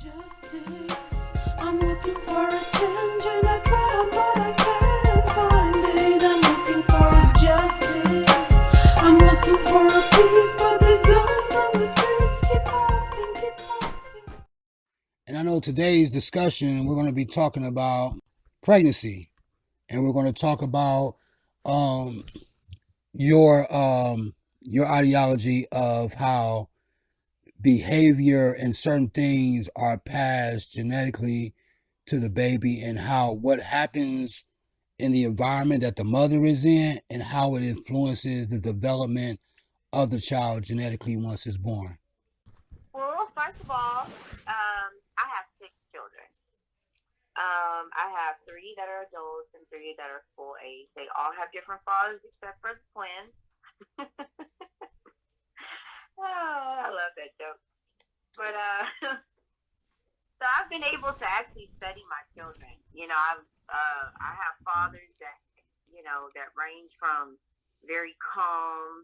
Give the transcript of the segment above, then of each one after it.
Justice. I'm looking for a change and I try, but I can't find it. I'm looking for justice. I'm looking for a peace, but these guns and the spirits keep talking. And I know today's discussion, we're going to be talking about pregnancy. And we're going to talk about um, your ideology of how behavior and certain things are passed genetically to the baby, and how what happens in the environment that the mother is in and how it influences the development of the child genetically once it's born. Well, first of all, I have 6 children. I have 3 that are adults and 3 that are full age. They all have different fathers except for the twins. Oh, I love that joke. But so I've been able to actually study my children. I have fathers that that range from very calm,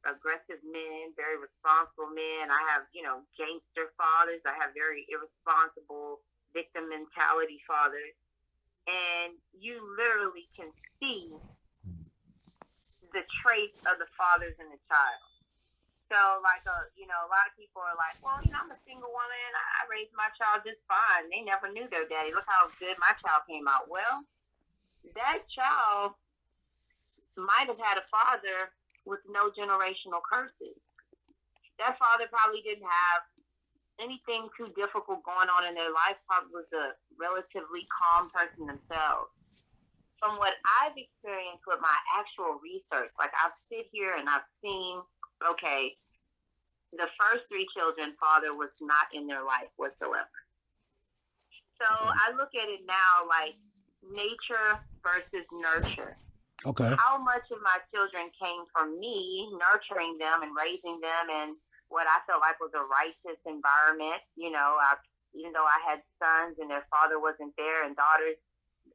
aggressive men, very responsible men. I have gangster fathers. I have very irresponsible victim mentality fathers, and you literally can see the traits of the fathers in the child. So, a lot of people are like, well, I'm a single woman. I raised my child just fine. They never knew their daddy. Look how good my child came out. Well, that child might have had a father with no generational curses. That father probably didn't have anything too difficult going on in their life. Probably was a relatively calm person themselves. From what I've experienced with my actual research, like I've sit here and I've seen, okay, the first 3 children, father was not in their life whatsoever. So I look at it now like nature versus nurture. Okay. How much of my children came from me nurturing them and raising them in what I felt like was a righteous environment. Even though I had sons and their father wasn't there and daughters,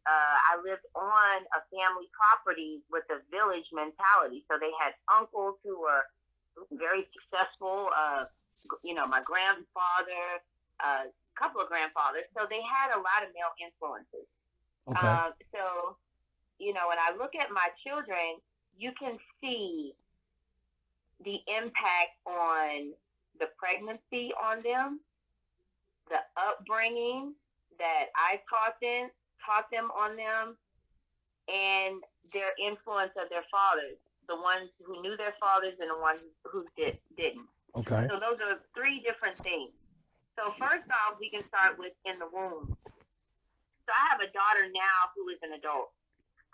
I lived on a family property with a village mentality. So they had uncles who were very successful, my grandfather, a couple of grandfathers. So they had a lot of male influences. Okay. So, when I look at my children, you can see the impact on the pregnancy on them, the upbringing that I taught them on them, and their influence of their fathers, the ones who knew their fathers and the ones who didn't. Okay. So those are 3 different things. So first off, we can start with in the womb. So I have a daughter now who is an adult.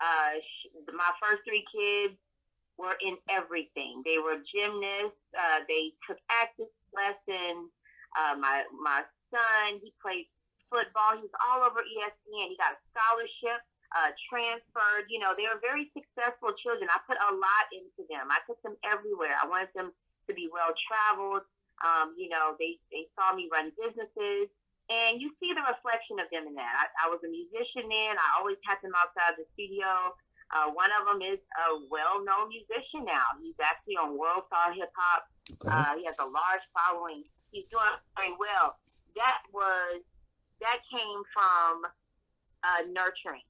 My first 3 kids were in everything. They were gymnasts. They took acting lessons. My son, he played football. He was all over ESPN. He got a scholarship, transferred. They were very successful children. I put a lot into them. I took them everywhere. I wanted them to be well-traveled. They saw me run businesses. And you see the reflection of them in that. I was a musician then. I always had them outside the studio. One of them is a well-known musician now. He's actually on World Star Hip Hop. Okay. He has a large following. He's doing very well. That came from nurturing.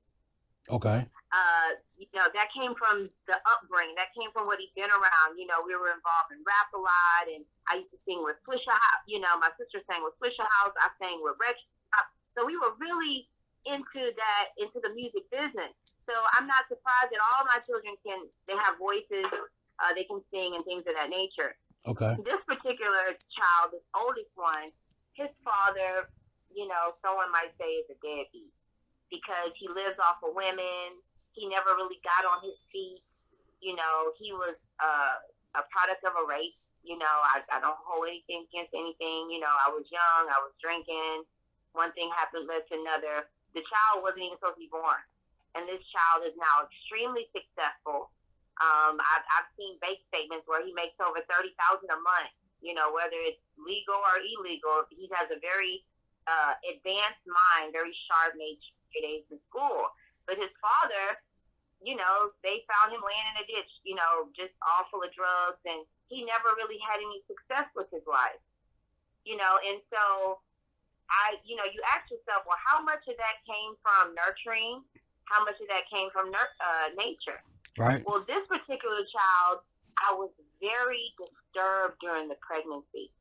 Okay. That came from the upbringing. That came from what he'd been around. We were involved in rap a lot, and I used to sing with Swisher House. My sister sang with Swisher House. I sang with Red Shop. So we were really into the music business. So I'm not surprised that all my children they have voices, they can sing and things of that nature. Okay. This particular child, this oldest one, his father, someone might say is a deadbeat because he lives off of women. He never really got on his feet. He was a product of a race. I don't hold anything against anything. I was young. I was drinking. One thing happened led to another. The child wasn't even supposed to be born. And this child is now extremely successful. I've seen bank statements where he makes over $30,000 a month. Whether it's legal or illegal, he has a very advanced mind, very sharp, made straight A's in school. But his father, they found him laying in a ditch, just all full of drugs, and he never really had any success with his life. And so you ask yourself, well, how much of that came from nurturing? How much of that came from nature? Right. Well, this particular child, I was very disturbed during the pregnancy.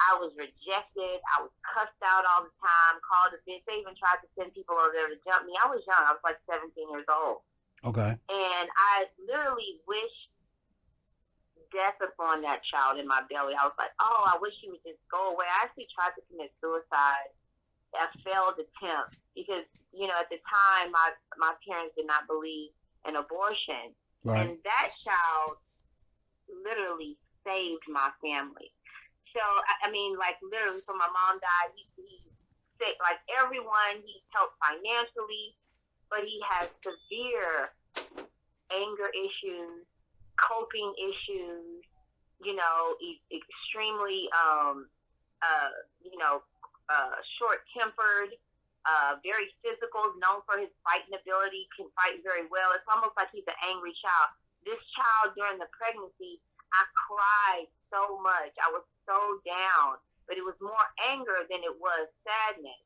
I was rejected. I was cussed out all the time, called a bitch. They even tried to send people over there to jump me. I was young. I was like 17 years old. Okay. And I literally wished death upon that child in my belly. I was like, oh, I wish he would just go away. I actually tried to commit suicide. A failed attempt because, at the time, my parents did not believe in abortion. Right. And that child literally saved my family. So, I mean, like, literally, so my mom died. He sick, like everyone, he helped financially, but he has severe anger issues, coping issues, extremely, short-tempered, very physical, known for his fighting ability, can fight very well. It's almost like he's an angry child. This child, during the pregnancy, I cried so much. I was so down, but it was more anger than it was sadness.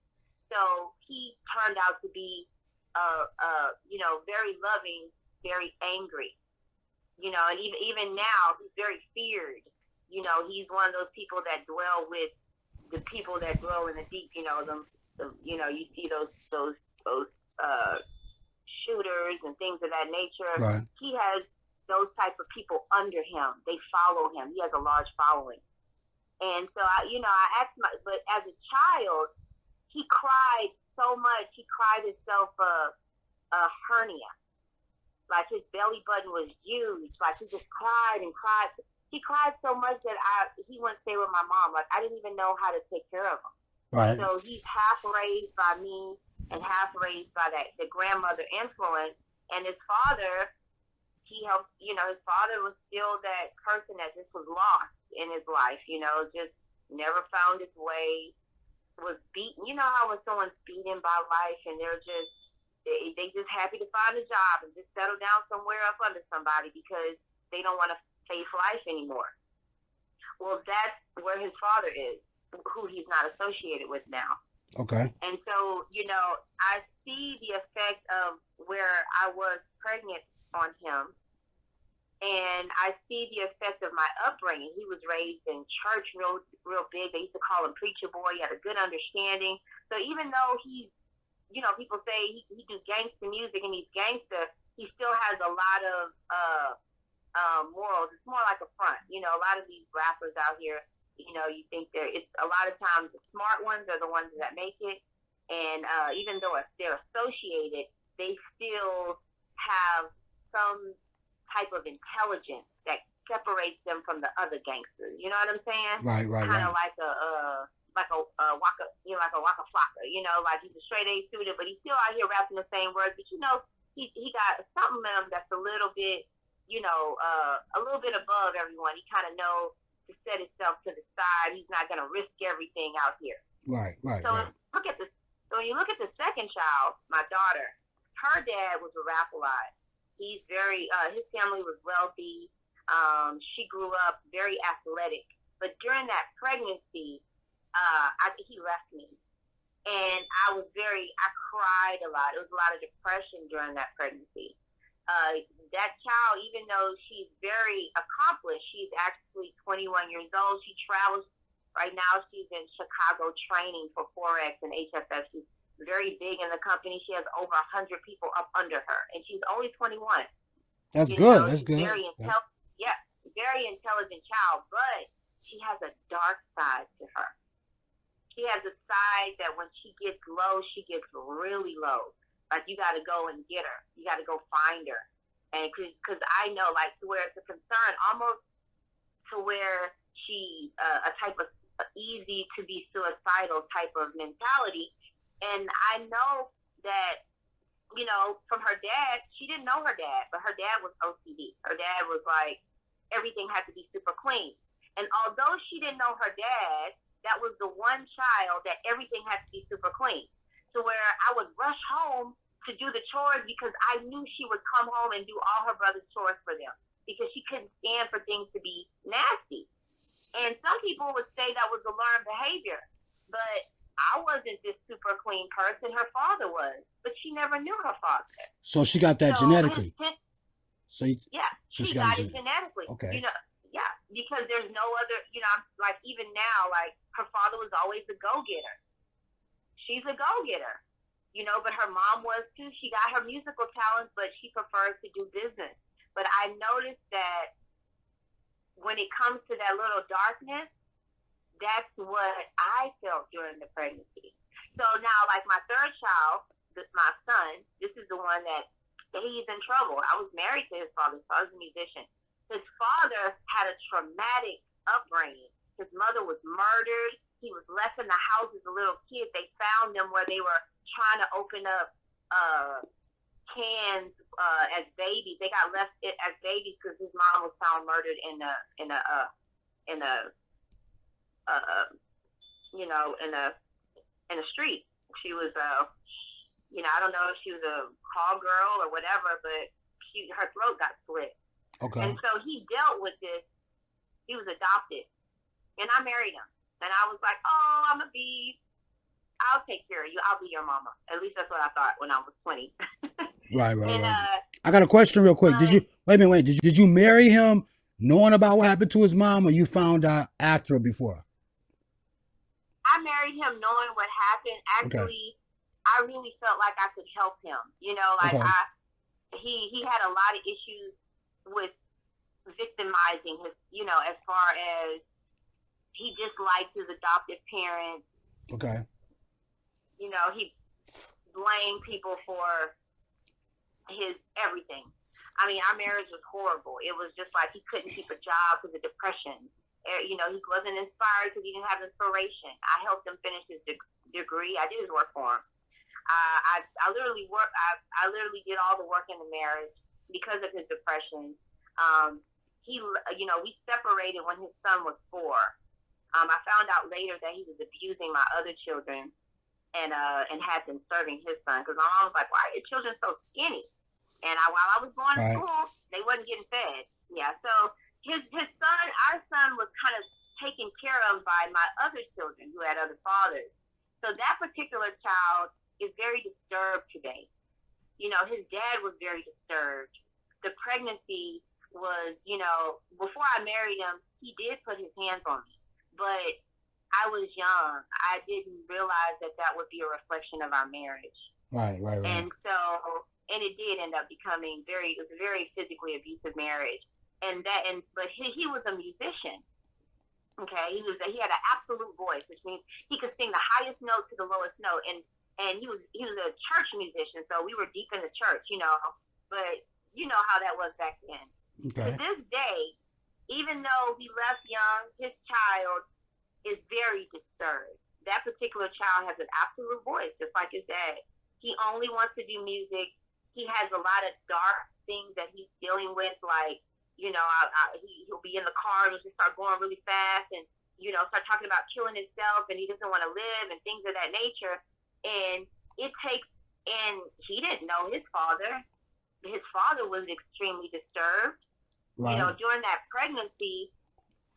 So he turned out to be, very loving, very angry. And even now, he's very feared. He's one of those people that dwell with the people that dwell in the deep. You see those shooters and things of that nature. Right. He has those type of people under him. They follow him. He has a large following. And so I asked but as a child, he cried so much. He cried himself a hernia. Like his belly button was huge. Like he just cried and cried. He cried so much that he went to stay with my mom. Like I didn't even know how to take care of him. Right. So he's half raised by me and half raised by the grandmother influence. And his father, he helped. His father was still that person that just was lost in his life. Just never found his way. Was beaten. You know how when someone's beaten by life and they're just they just happy to find a job and just settle down somewhere up under somebody because they don't want to face life anymore. Well, that's where his father is, who he's not associated with now. Okay. And so, I see the effect of where I was pregnant on him, and I see the effect of my upbringing. He was raised in church real big. They used to call him preacher boy. He had a good understanding. So even though he's, people say he do gangster music and he's gangster, he still has a lot of morals. It's more like a front. A lot of these rappers out here, you think it's a lot of times the smart ones are the ones that make it. And even though they're associated, they still have some type of intelligence that separates them from the other gangsters. You know what I'm saying? Right. Kind of like a waka, like a waka flocka. Like he's a straight A student, but he's still out here rapping the same words. But he got something in him that's a little bit, a little bit above everyone. He kind of knows to set himself to the side. He's not going to risk everything out here. Right. So when you look at the second child, my daughter, her dad was a Rapalite. He's very, his family was wealthy. She grew up very athletic. But during that pregnancy, he left me. And I cried a lot. It was a lot of depression during that pregnancy. That child, even though she's very accomplished, she's actually 21 years old. She travels. Right now, she's in Chicago training for Forex and HFS. She's very big in the company. She has over 100 people up under her, and she's only 21. That's good. That's she's good. Very very intelligent child, but she has a dark side to her. She has a side that when she gets low, she gets really low. Like, you got to go and get her. You got to go find her. And because I know, like, to where it's a concern, almost to where she, a type of easy to be suicidal type of mentality. And I know that, from her dad, she didn't know her dad, but her dad was OCD. Her dad was like, everything had to be super clean. And although she didn't know her dad, that was the one child that everything had to be super clean. To where I would rush home to do the chores because I knew she would come home and do all her brother's chores for them because she couldn't stand for things to be nasty. And some people would say that was a learned behavior, but I wasn't this super clean person. Her father was, but she never knew her father. So she got that So genetically. So yeah, so she got it genetically. Okay. You know, yeah, because there's no other. You know, like even now, like her father was always a go-getter. She's a go-getter. You know, but her mom was too. She got her musical talents, but she prefers to do business. But I noticed that when it comes to that little darkness, that's what I felt during the pregnancy. So now, like my third child, my son, this is the one that he's in trouble. I was married to his father, so I was a musician. His father had a traumatic upbringing. His mother was murdered. He was left in the house as a little kid. They found him where they were trying to open up cans as babies. They got left as babies because his mom was found murdered in a street. She was I don't know if she was a call girl or whatever, but her throat got slit. Okay. And so he dealt with this. He was adopted, and I married him. And I was like, oh, I'll take care of you. I'll be your mama. At least that's what I thought when I was 20. Right. And, I got a question real quick. Did you Did you marry him knowing about what happened to his mom, or you found out after or before? I married him knowing what happened. Actually, I really felt like I could help him. You know, like he had a lot of issues with victimizing his, as far as he disliked his adoptive parents. Okay. You know, he blamed people for his everything. I mean, our marriage was horrible. It was just like he couldn't keep a job because of depression. You know, he wasn't inspired because he didn't have inspiration. I helped him finish his degree. I did his work for him. I literally did all the work in the marriage because of his depression. We separated when his son was 4. I found out later that he was abusing my other children and had them serving his son, because my mom was like, why are your children so skinny? And while I was going to school, they wasn't getting fed. Yeah, so his son, our son, was kind of taken care of by my other children who had other fathers. So that particular child is very disturbed today. You know, his dad was very disturbed. The pregnancy was, before I married him, he did put his hands on me. But I was young. I didn't realize that would be a reflection of our marriage. Right. And so, and it did end up becoming it was a very physically abusive marriage. But he was a musician. Okay, he had an absolute voice, which means he could sing the highest note to the lowest note, and he was a church musician, so we were deep in the church, But you know how that was back then. Okay. To this day, even though he left young, his child is very disturbed. That particular child has an absolute voice, just like his dad. He only wants to do music. He has a lot of dark things that he's dealing with, like, he'll be in the car and he'll just start going really fast and, start talking about killing himself, and he doesn't want to live and things of that nature. And he didn't know his father. His father was extremely disturbed. Right. During that pregnancy,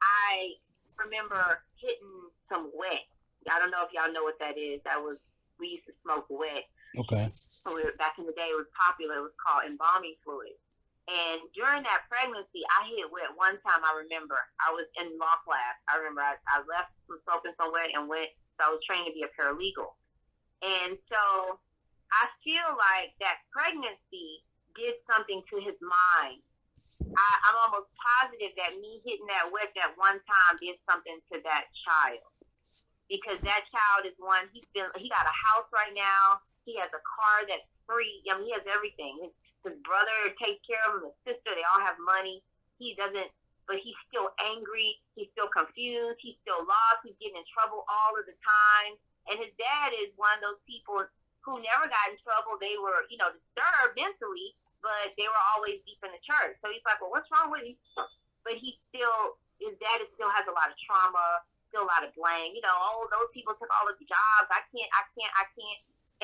I remember hitting some wet. I don't know if y'all know what that is. We used to smoke wet. Okay. Back in the day, it was popular. It was called embalming fluid. And during that pregnancy, I hit wet one time. I remember I was in law class. I remember I left from smoking some wet and went. So I was trained to be a paralegal. And so I feel like that pregnancy did something to his mind. I'm almost positive that me hitting that wet that one time did something to that child, because that child is one. He got a house right now. He has a car that's free. I mean, he has everything. His brother takes care of him. His sister, they all have money. He doesn't, but he's still angry. He's still confused. He's still lost. He's getting in trouble all of the time. And his dad is one of those people who never got in trouble. They were, disturbed mentally, but they were always deep in the church. So he's like, well, what's wrong with him? But his dad still has a lot of trauma, still a lot of blame. Those people took all of the jobs. I can't.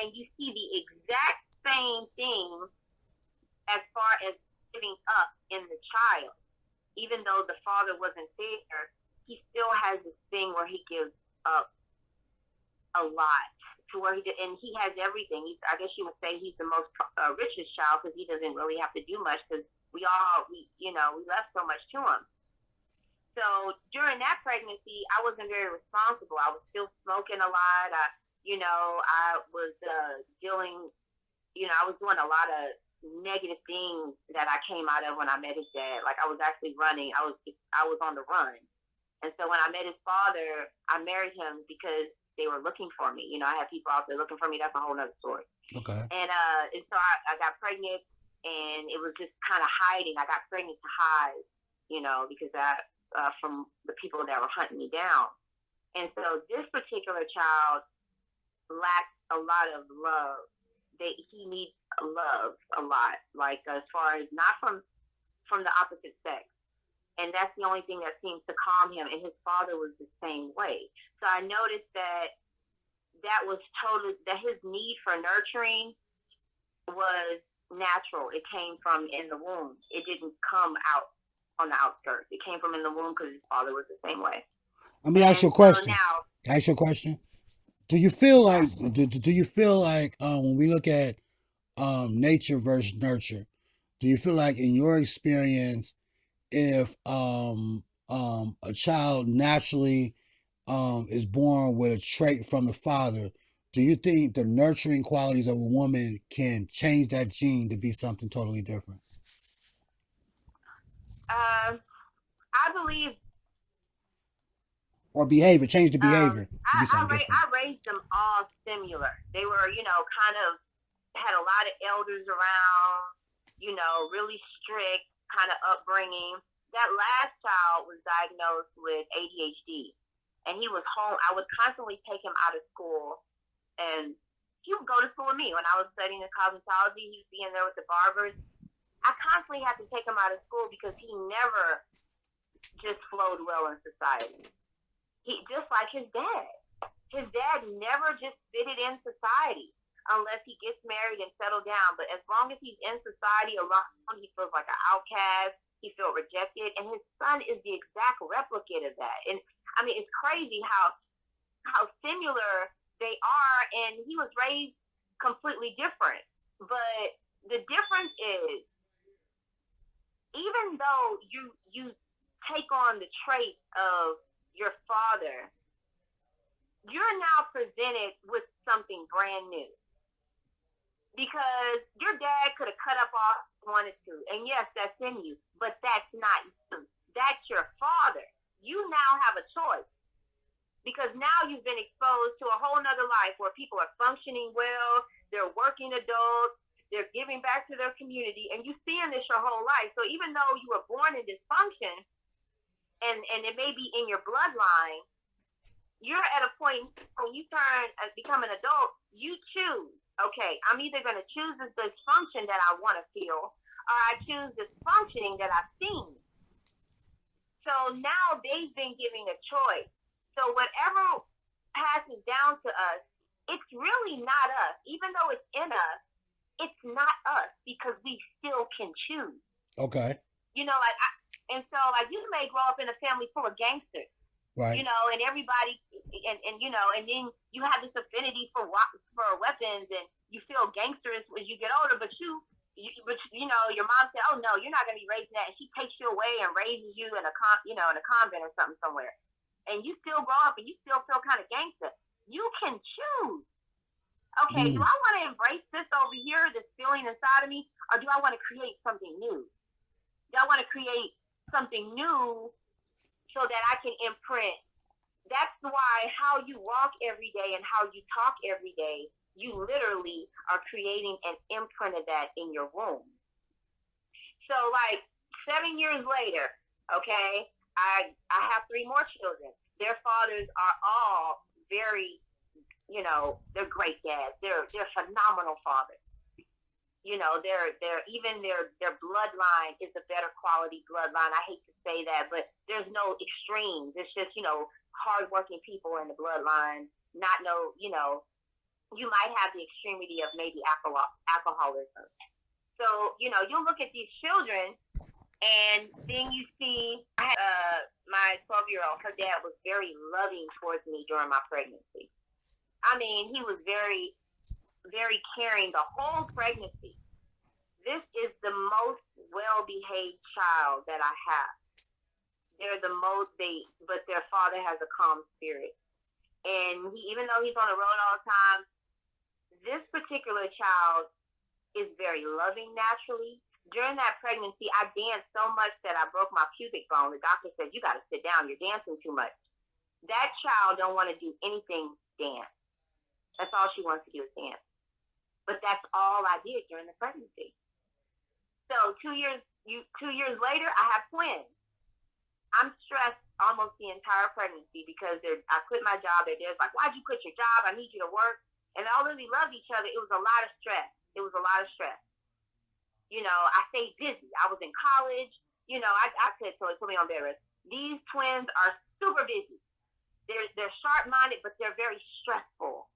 And you see the exact same thing as far as giving up in the child. Even though the father wasn't there, he still has this thing where he gives up a lot to where and he has everything. I guess you would say he's the most richest child because he doesn't really have to do much because we left so much to him. So during that pregnancy, I wasn't very responsible. I was still smoking a lot. I was dealing, I was doing a lot of negative things that I came out of when I met his dad. Like I was actually running. I was on the run. And so when I met his father, I married him because they were looking for me. I had people out there looking for me. That's a whole nother story. Okay. And so I got pregnant, and it was just kind of hiding. I got pregnant to hide, because from the people that were hunting me down. And so this particular child lacked a lot of love. He needs love a lot, like as far as not from the opposite sex. And that's the only thing that seems to calm him. And his father was the same way. So I noticed that his need for nurturing was natural. It came from in the womb. It didn't come out on the outskirts. It came from in the womb because his father was the same way. Let me ask you a question. Now, Can I ask you a question? Do you feel like when we look at nature versus nurture, do you feel like in your experience, if a child naturally is born with a trait from the father, do you think the nurturing qualities of a woman can change that gene to be something totally different? I believe. Or change the behavior to be something different. I raised them all similar. They were, kind of had a lot of elders around, really strict kind of upbringing. That last child was diagnosed with ADHD, and he was home. I would constantly take him out of school, and he would go to school with me. When I was studying in cosmetology, he would be in there with the barbers. I constantly had to take him out of school because he never just flowed well in society. He just like his dad. His dad never just fitted in society unless he gets married and settled down. But as long as he's in society around, he feels like an outcast. He feels rejected, and his son is the exact replicate of that. And I mean, it's crazy how similar they are. And he was raised completely different. But the difference is, even though you take on the trait of your father, you're now presented with something brand new. Because your dad could have cut up all he wanted to. And yes, that's in you. But that's not you. That's your father. You now have a choice. Because now you've been exposed to a whole nother life where people are functioning well, they're working adults, they're giving back to their community, and you're seeing this your whole life. So even though you were born in dysfunction, and it may be in your bloodline, you're at a point when you become an adult, you choose, okay, I'm either going to choose this dysfunction that I want to feel, or I choose this functioning that I've seen. So now they've been giving a choice. So whatever passes down to us, it's really not us. Even though it's in us, it's not us because we still can choose. Okay. And so, you may grow up in a family full of gangsters, right? And everybody, and then you have this affinity for weapons, and you feel gangsterous as you get older. But your mom said, "Oh no, you're not going to be raised in that," and she takes you away and raises you in a convent or something somewhere, and you still grow up and you still feel kind of gangster. You can choose. Okay, do I want to embrace this over here, this feeling inside of me, or do I want to create something new? Do I want to create something new so that I can imprint? That's why how you walk every day and how you talk every day, you literally are creating an imprint of that in your womb. So 7 years later, okay, I have 3 more children. Their fathers are all very, they're great dads. They're phenomenal fathers. Their bloodline is a better quality bloodline. I hate to say that, but there's no extremes. It's just, hardworking people in the bloodline. You might have the extremity of maybe alcoholism. So, you'll look at these children, and then you see my 12-year-old, her dad was very loving towards me during my pregnancy. I mean, he was very, very caring the whole pregnancy. This is the most well-behaved child that I have. They're the most, but their father has a calm spirit. And even though he's on the road all the time, this particular child is very loving naturally. During that pregnancy, I danced so much that I broke my pubic bone. The doctor said, you got to sit down. You're dancing too much. That child don't want to do anything dance. That's all she wants to do is dance. But that's all I did during the pregnancy. So 2 years later, I have twins. I'm stressed almost the entire pregnancy because I quit my job. They're like, why'd you quit your job? I need you to work. And although we loved each other, it was a lot of stress. You know, I stayed busy. I was in college. You know, I said, so it put me on bed rest. These twins are super busy. They're sharp-minded, but they're very stressful.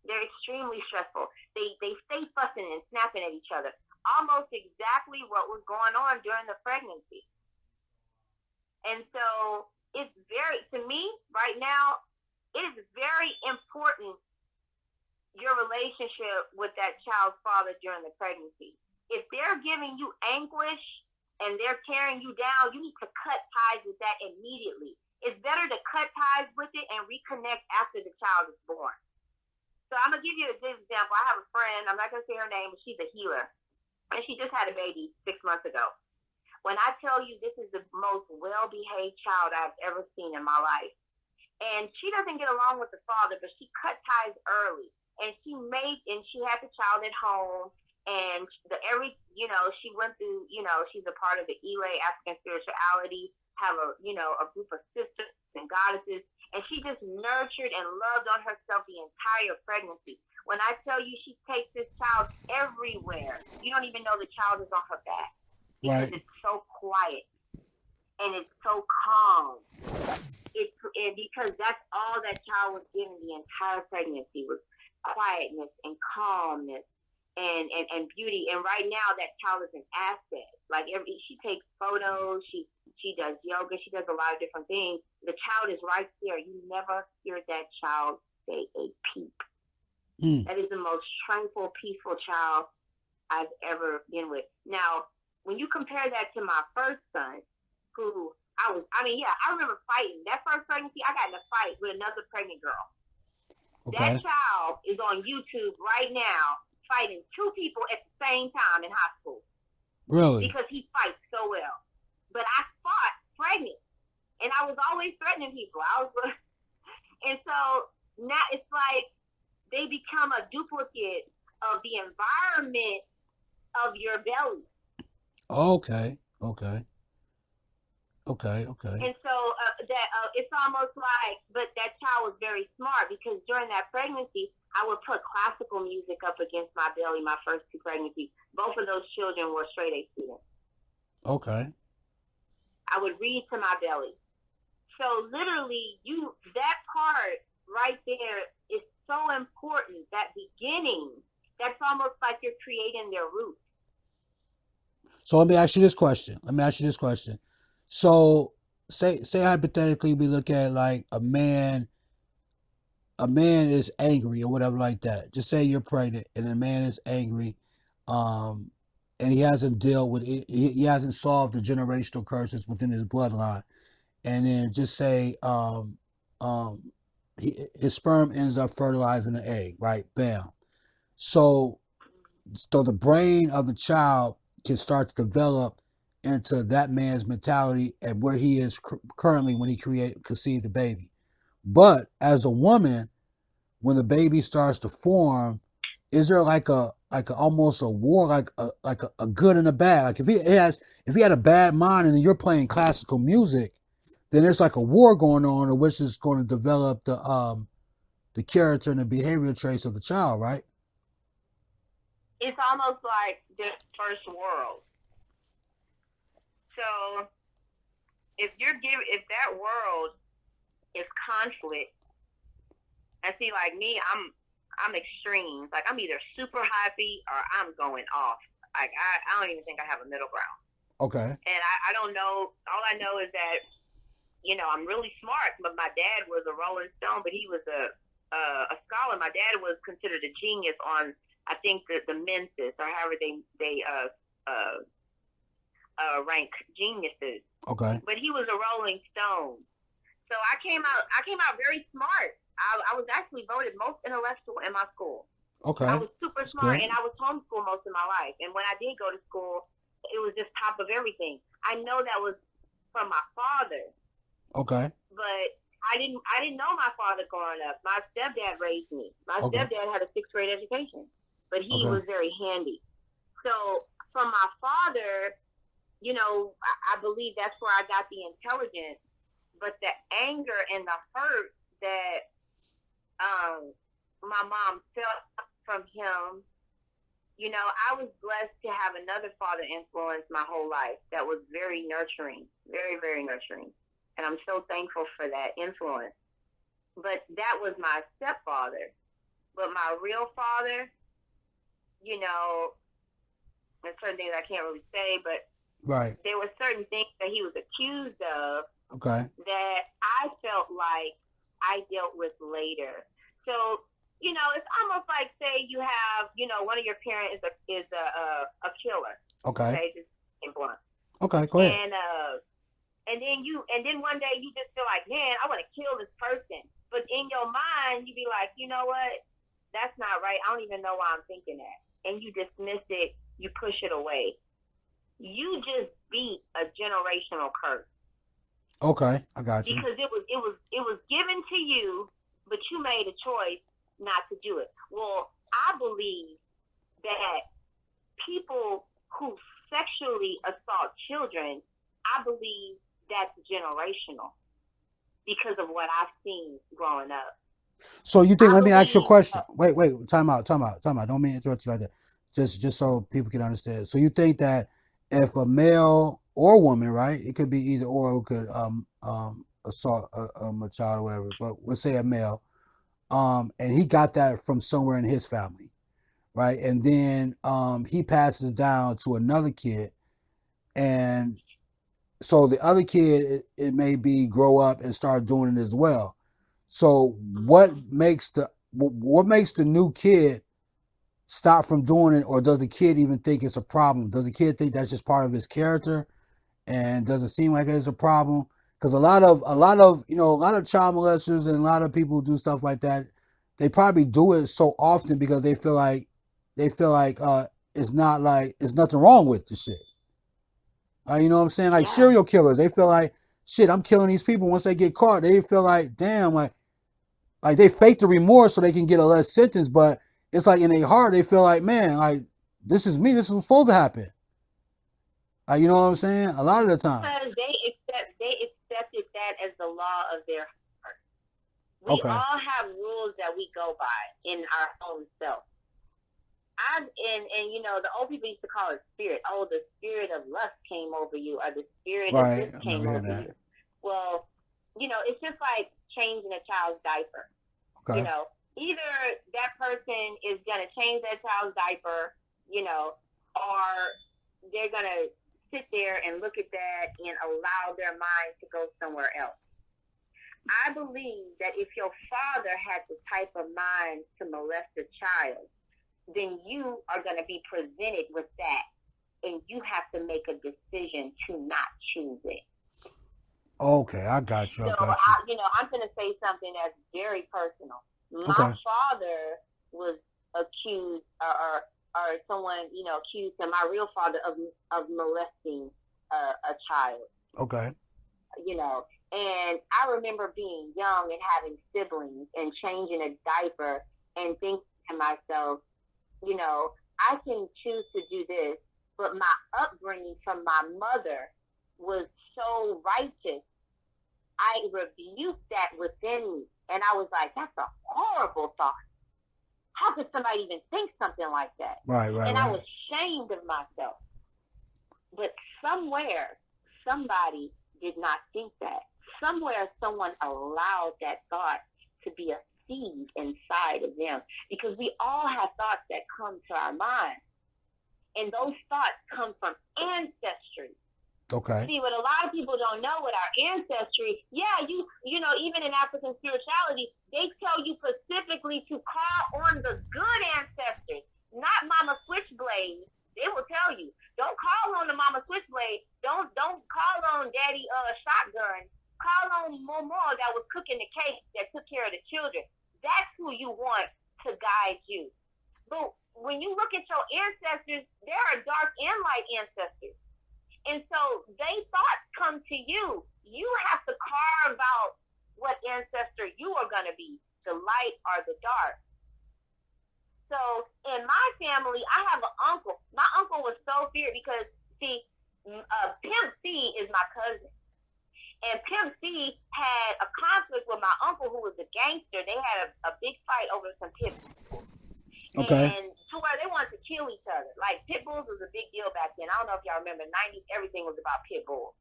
They're extremely stressful. They stay fussing and snapping at each other. Almost exactly what was going on during the pregnancy. And so it's to me, right now, it is very important, your relationship with that child's father during the pregnancy. If they're giving you anguish and they're tearing you down, you need to cut ties with that immediately. It's better to cut ties with it and reconnect after the child is born. So I'm going to give you a good example. I have a friend, I'm not going to say her name, but she's a healer. And she just had a baby 6 months ago. When I tell you this is the most well-behaved child I've ever seen in my life. And she doesn't get along with the father, but she cut ties early. And she had the child at home. And she went through, she's a part of the Elay African Spirituality, have a group of sisters and goddesses. And she just nurtured and loved on herself the entire pregnancy. When I tell you she takes this child everywhere, you don't even know the child is on her back. Because Right. it's so quiet and it's so calm. Because that's all that child was given the entire pregnancy was quietness and calmness and beauty. And right now that child is an asset. Like she takes photos, she does yoga, she does a lot of different things. The child is right there. You never hear that child say a peep. That is the most tranquil, peaceful child I've ever been with. Now, when you compare that to my first son, who I remember fighting. That first pregnancy, I got in a fight with another pregnant girl. Okay. That child is on YouTube right now fighting 2 people at the same time in high school. Really? Because he fights so well. But I fought pregnant. And I was always threatening people. And so now it's like they become a duplicate of the environment of your belly. Okay. And so it's almost like, but that child was very smart because during that pregnancy, I would put classical music up against my belly, my first 2 pregnancies. Both of those children were straight A students. Okay. I would read to my belly. So literally, that part right there is so important. That beginning, that's almost like you're creating their roots. So let me ask you this question. So say hypothetically we look at like a man is angry or whatever like that. Just say you're pregnant and a man is angry, and he hasn't dealt with it, he hasn't solved the generational curses within his bloodline. And then just say his sperm ends up fertilizing the egg, right? Bam. So the brain of the child can start to develop into that man's mentality at where he is currently when he conceived the baby. But as a woman, when the baby starts to form, is there like almost a war, like a good and a bad? Like if he had a bad mind and you're playing classical music, then there's like a war going on, which is going to develop the character and the behavioral traits of the child, right? It's almost like the first world. So if that world is conflict, and see, like me, I'm extremes. Like I'm either super happy or I'm going off. Like I don't even think I have a middle ground. Okay. And I don't know. All I know is that, I'm really smart. But my dad was a Rolling Stone, but he was a a scholar. My dad was considered a genius on, I think, the menses, or however they rank geniuses. Okay. But he was a Rolling Stone. So I came out very smart. I was actually voted most intellectual in my school. Okay. I was super That's smart, good. and I was homeschooled most of my life. And when I did go to school, it was just top of everything. I know that was from my father, Okay. but I didn't know my father growing up. My stepdad raised me. My Okay. stepdad had a 6th grade education, but he Okay. was very handy. So from my father, you know, I believe that's where I got the intelligence. But the anger and the hurt that my mom felt from him, you know, I was blessed to have another father influence my whole life that was very nurturing, very, very nurturing. And I'm so thankful for that influence. But that was my stepfather. But my real father, you know, there's certain things I can't really say, but Right. there were certain things that he was accused of Okay. that I felt like I dealt with later. So, you know, it's almost like, say you have, you know, one of your parents is a killer. Okay. Just in blunt. Okay. Go ahead. And then one day you just feel like, man, I want to kill this person. But in your mind, you be like, you know what? That's not right. I don't even know why I'm thinking that. And you dismiss it. You push it away. You just beat a generational curse. Okay, I got you. Because it was given to you, but you made a choice not to do it. Well, I believe that people who sexually assault children, I believe that's generational because of what I've seen growing up. So you think? I Let me ask you a believe- question. Wait, time out. Don't mean to interrupt you like that. Just so people can understand. So you think that if a male or woman, right? It could be either or, who could assault a child or whatever. But we'll say a male, and he got that from somewhere in his family, right? And then he passes down to another kid, and so the other kid, it may be grow up and start doing it as well. So what makes the new kid stop from doing it, or does the kid even think it's a problem? Does the kid think that's just part of his character, and does it seem like it's a problem? Because a lot of child molesters and a lot of people who do stuff like that, they probably do it so often because they feel like it's nothing wrong with the shit. You know what I'm saying? Like serial killers, they feel like, shit, I'm killing these people. Once they get caught, they feel like, damn, like they fake the remorse so they can get a less sentence, but it's like in their heart, they feel like, man, like this is me. This was supposed to happen. You know what I'm saying? A lot of the time. Because they accepted that as the law of their heart. We all have rules that we go by in our own self. And you know, the old people used to call it spirit. Oh, the spirit of lust came over you, or the spirit of this came over you. Well, you know, it's just like changing a child's diaper. Okay. You know, either that person is gonna change that child's diaper, you know, or they're gonna sit there and look at that and allow their mind to go somewhere else. I believe that if your father had the type of mind to molest a child, then you are going to be presented with that, and you have to make a decision to not choose it. Okay, I got you. So, I'm going to say something that's very personal. My father was accused, or someone, you know, accused him, my real father, of molesting a child. Okay. You know, and I remember being young and having siblings and changing a diaper and thinking to myself, you know, I can choose to do this, but my upbringing from my mother was so righteous. I rebuked that within me. And I was like, that's a horrible thought. How could somebody even think something like that? Right. And I was ashamed of myself. But somewhere, somebody did not think that. Somewhere, someone allowed that thought to be a seed inside of them, because we all have thoughts that come to our mind, and those thoughts come from ancestry. Okay. See, what a lot of people don't know with our ancestry, you know, even in African spirituality, they tell you specifically to call on the good ancestors, not Mama Switchblade. They will tell you, don't call on the Mama Switchblade. Don't call on Daddy Shotgun. Call on Momo that was cooking the cake that took care of the children. That's who you want to guide you. But when you look at your ancestors, there are dark and light ancestors. And so they thoughts come to you. You have to carve out what ancestor you are going to be, the light or the dark. So in my family, I have an uncle. My uncle was so feared because, see, Pimp C is my cousin. And Pimp C had a conflict with my uncle who was a gangster. They had a big fight over some pit bulls. Okay. And to where they wanted to kill each other. Like, pit bulls was a big deal back then. I don't know if y'all remember, 90s, everything was about pit bulls.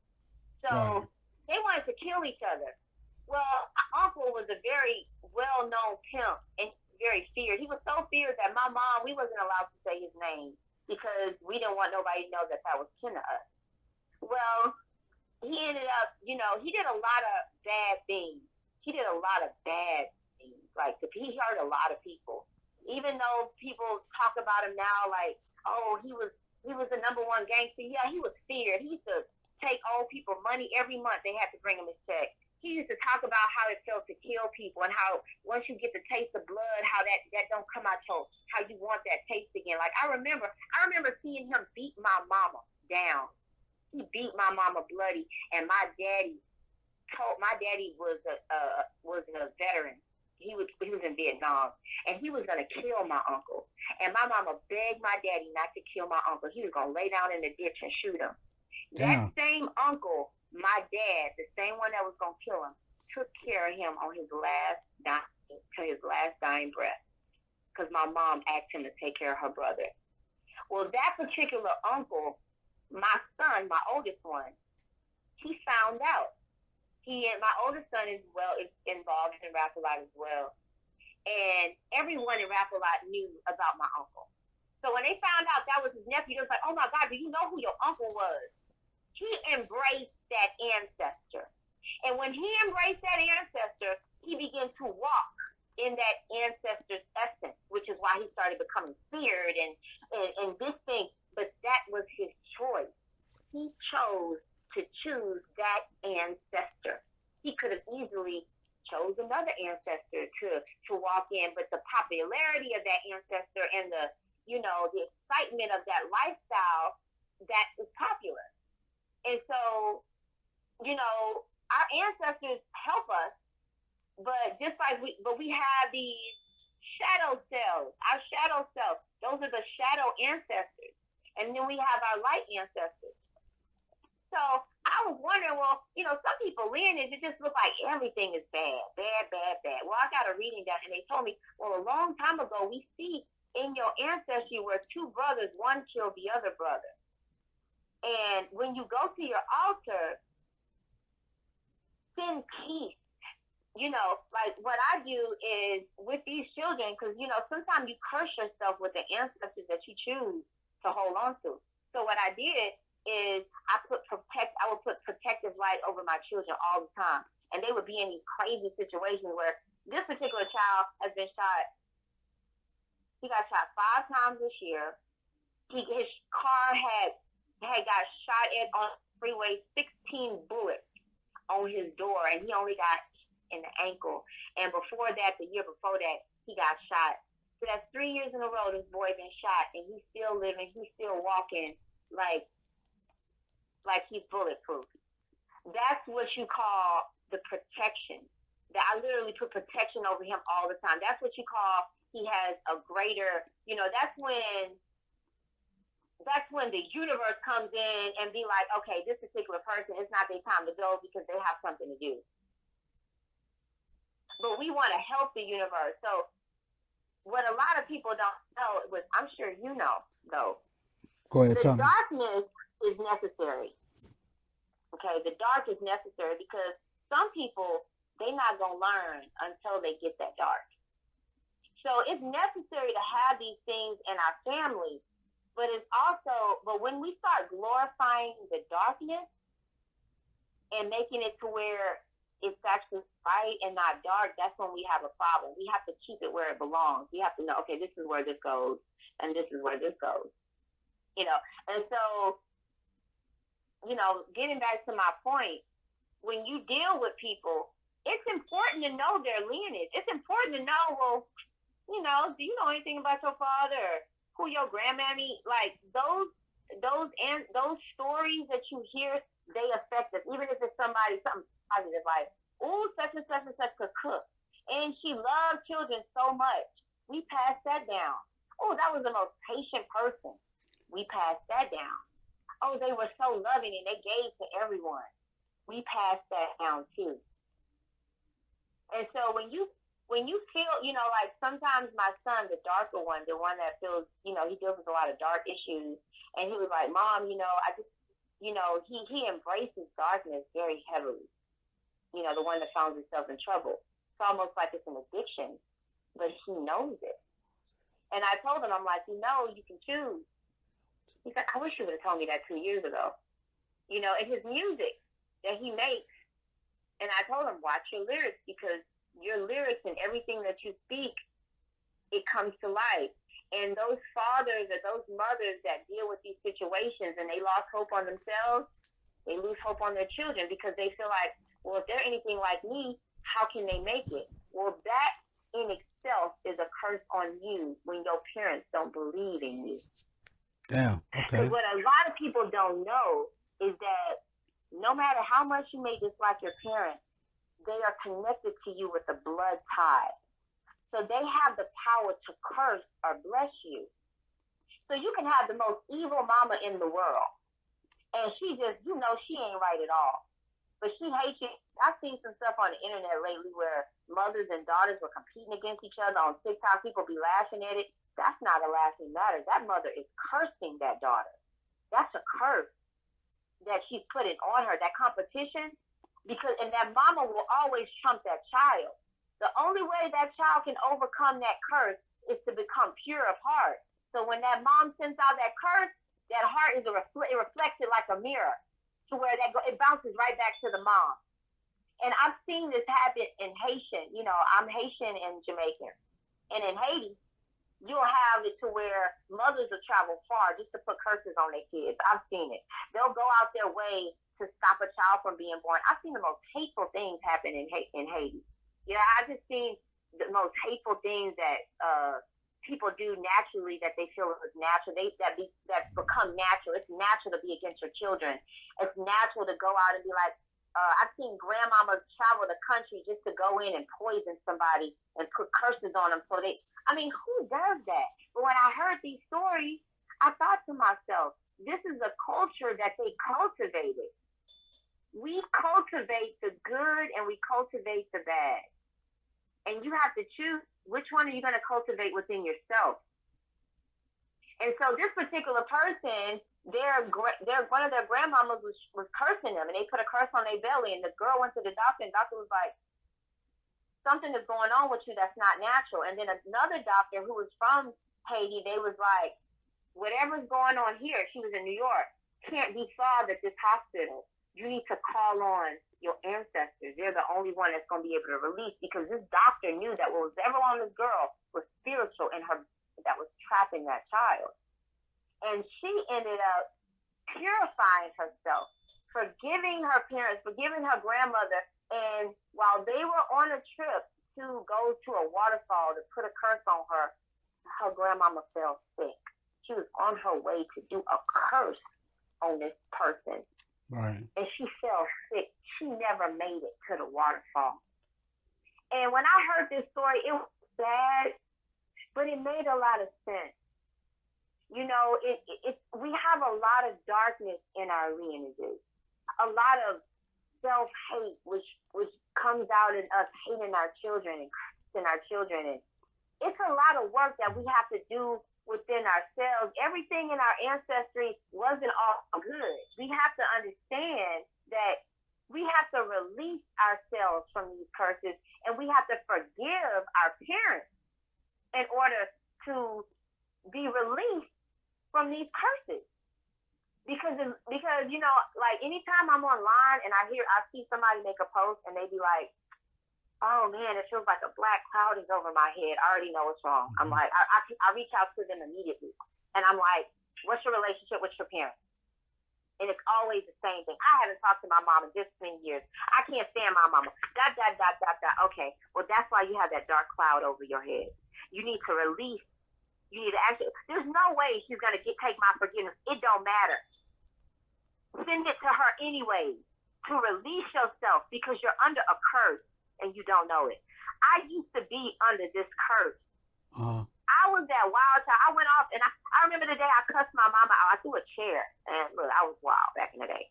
So Right. they wanted to kill each other. Well, my uncle was a very well-known pimp and very feared. He was so feared that my mom, we wasn't allowed to say his name because we didn't want nobody to know that was kin to us. Well, he ended up, you know, he did a lot of bad things. He hurt a lot of people. Even though people talk about him now like, oh, he was the number one gangster. Yeah, he was feared. He used to take old people money every month. They had to bring him his check. He used to talk about how it felt to kill people and how once you get the taste of blood, how that don't come out how you want that taste again. Like I remember seeing him beat my mama down. He beat my mama bloody, and my daddy was a veteran. He was in Vietnam, and he was gonna kill my uncle. And my mama begged my daddy not to kill my uncle. He was gonna lay down in the ditch and shoot him. Damn. That same uncle, my dad, the same one that was gonna kill him, took care of him on his last dying breath, because my mom asked him to take care of her brother. Well, that particular uncle, my son, my oldest one, he found out. My oldest son is involved in Rap-A-Lot as well. And everyone in Rap-A-Lot knew about my uncle. So when they found out that was his nephew, they was like, oh my God, do you know who your uncle was? He embraced that ancestor. And when he embraced that ancestor, he began to walk in that ancestor's essence, which is why he started becoming feared and this thing. But that was his choice. He chose to choose that ancestor. He could have easily chose another ancestor to walk in, but the popularity of that ancestor and the excitement of that lifestyle, that is popular. And so, our ancestors help us, but just like we have these shadow selves, our shadow self, those are the shadow ancestors. And then we have our light ancestors. So I was wondering, some people lineage, it just looks like everything is bad. Well, I got a reading down, and they told me, well, a long time ago, we see in your ancestry where two brothers, one killed the other brother. And when you go to your altar, send peace. Like what I do is with these children, because, sometimes you curse yourself with the ancestors that you choose to hold on to. So what I did is I would put protective light over my children all the time. And they would be in these crazy situations where this particular child has been shot. He got shot 5 times this year. His car had got shot at on the freeway, 16 bullets on his door, and he only got in the ankle. And before that, the year before that, he got shot. So that's 3 years in a row this boy been shot, and he's still living, he's still walking like he's bulletproof. That's what you call the protection. That I literally put protection over him all the time. That's what you call he has a greater, that's when the universe comes in and be like, okay, this particular person, it's not their time to go because they have something to do. But we want to help the universe. So what a lot of people don't know, was I'm sure you know, though, Go ahead, the tell me. darkness is necessary. Okay, the dark is necessary because some people, they're not going to learn until they get that dark. So it's necessary to have these things in our family, but when we start glorifying the darkness, and making it to where it's actually light and not dark, that's when we have a problem. We have to keep it where it belongs. We have to know, okay, this is where this goes, and this is where this goes. And so, getting back to my point, when you deal with people, it's important to know their lineage. It's important to know, well, do you know anything about your father? Or who your grandmammy? Like those stories that you hear, they affect us. Even if it's something positive, like, oh, such and such and such could cook, and she loved children so much. We passed that down. Oh, that was the most patient person. We passed that down. Oh, they were so loving and they gave to everyone. We passed that down too. And so when you feel, like sometimes my son, the darker one, the one that feels, he deals with a lot of dark issues, and he was like, Mom, I just, he embraces darkness very heavily. The one that finds himself in trouble. It's almost like it's an addiction, but he knows it. And I told him, I'm like, you can choose. He's like, I wish you would have told me that 2 years ago. And his music that he makes, and I told him, watch your lyrics, because your lyrics and everything that you speak, it comes to life. And those fathers or those mothers that deal with these situations and they lost hope on themselves, they lose hope on their children because they feel like, well, if they're anything like me, how can they make it? Well, that in itself is a curse on you when your parents don't believe in you. Damn. Okay. What a lot of people don't know is that no matter how much you may dislike your parents, they are connected to you with a blood tie. So they have the power to curse or bless you. So you can have the most evil mama in the world, and she just, she ain't right at all. But she hates you. I've seen some stuff on the internet lately where mothers and daughters were competing against each other on TikTok. People be laughing at it. That's not a laughing matter. That mother is cursing that daughter. That's a curse that she's putting on her, that competition. And that mama will always trump that child. The only way that child can overcome that curse is to become pure of heart. So when that mom sends out that curse, that heart is it reflects it like a mirror, to where it bounces right back to the mom. And I've seen this happen in Haitian. I'm Haitian and Jamaican. And in Haiti, you'll have it to where mothers will travel far just to put curses on their kids. I've seen it. They'll go out their way to stop a child from being born. I've seen the most hateful things happen in Haiti. I've just seen the most hateful things that people do naturally that they feel is natural. That become natural. It's natural to be against your children. It's natural to go out and be like, I've seen grandmamas travel the country just to go in and poison somebody and put curses on them. Who does that? But when I heard these stories, I thought to myself, this is a culture that they cultivated. We cultivate the good and we cultivate the bad. And you have to choose which one are you going to cultivate within yourself. And so this particular person, one of their grandmamas was cursing them, and they put a curse on their belly, and the girl went to the doctor, and the doctor was like, something is going on with you that's not natural. And then another doctor who was from Haiti, they was like, whatever's going on here, she was in New York, can't be solved at this hospital. You need to call on your ancestors. They're the only one that's going to be able to release, because this doctor knew that what was ever on this girl was spiritual in her that was trapping that child. And she ended up purifying herself, forgiving her parents, forgiving her grandmother. And while they were on a trip to go to a waterfall to put a curse on her, her grandmama fell sick. She was on her way to do a curse on this person. Right. And she fell sick. She never made it to the waterfall. And when I heard this story, it was sad, but it made a lot of sense. We have a lot of darkness in our lineages, a lot of self-hate, which comes out in us hating our children and cursing our children. And it's a lot of work that we have to do within ourselves. Everything in our ancestry wasn't all good. We have to understand that we have to release ourselves from these curses, and we have to forgive our parents in order to be released from these curses. Because you know, like anytime I'm online and I see somebody make a post and they be like, oh man, it feels like a black cloud is over my head. I already know what's wrong. I'm like, I reach out to them immediately and I'm like, what's your relationship with your parents? And it's always the same thing. I haven't talked to my mom in this many years. I can't stand my mama. Dot. Okay, well that's why you have that dark cloud over your head. You need to release. You need to actually. There's no way she's gonna take my forgiveness. It don't matter. Send it to her anyway to release yourself because you're under a curse and you don't know it. I used to be under this curse. I was that wild child. I went off and I remember the day I cussed my mama out. I threw a chair and look, I was wild back in the day.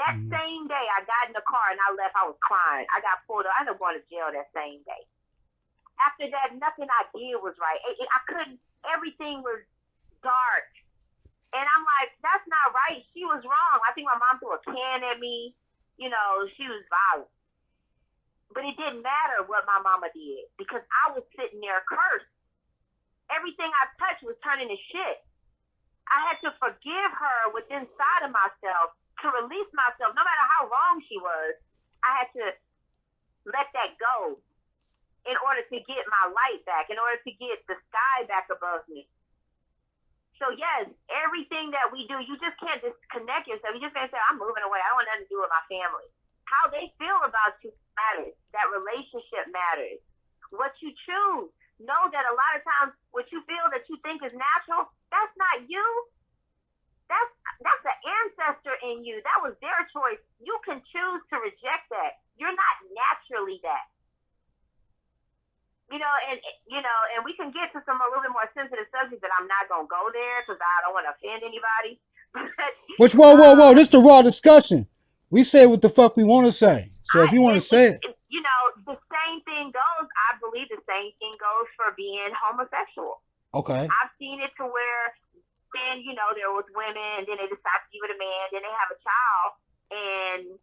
That same day I got in the car and I left, I was crying. I got pulled up. I ended up going to jail that same day. After that, nothing I did was right. I couldn't, everything was dark. And I'm like, that's not right. She was wrong. I think my mom threw a can at me. You know, she was violent. But it didn't matter what my mama did because I was sitting there cursed. Everything I touched was turning to shit. I had to forgive her within inside of myself to release myself. No matter how wrong she was, I had to let that go in order to get my light back, in order to get the sky back above me. So yes, everything that we do, you just can't disconnect yourself. You just can't say, I'm moving away. I don't want nothing to do with my family. How they feel about you matters. That relationship matters. What you choose. Know that a lot of times what you feel that you think is natural, that's not you. That's the ancestor in you. That was their choice. You can choose to reject that. You're not naturally that. And we can get to some a little bit more sensitive subjects that I'm not gonna go there because I don't want to offend anybody. Which whoa! This is the raw discussion. We say what the fuck we want to say. So if you want to say it, the same thing goes. I believe the same thing goes for being homosexual. Okay. I've seen it to where then there was women, and then they decide to be with a man, then they have a child, and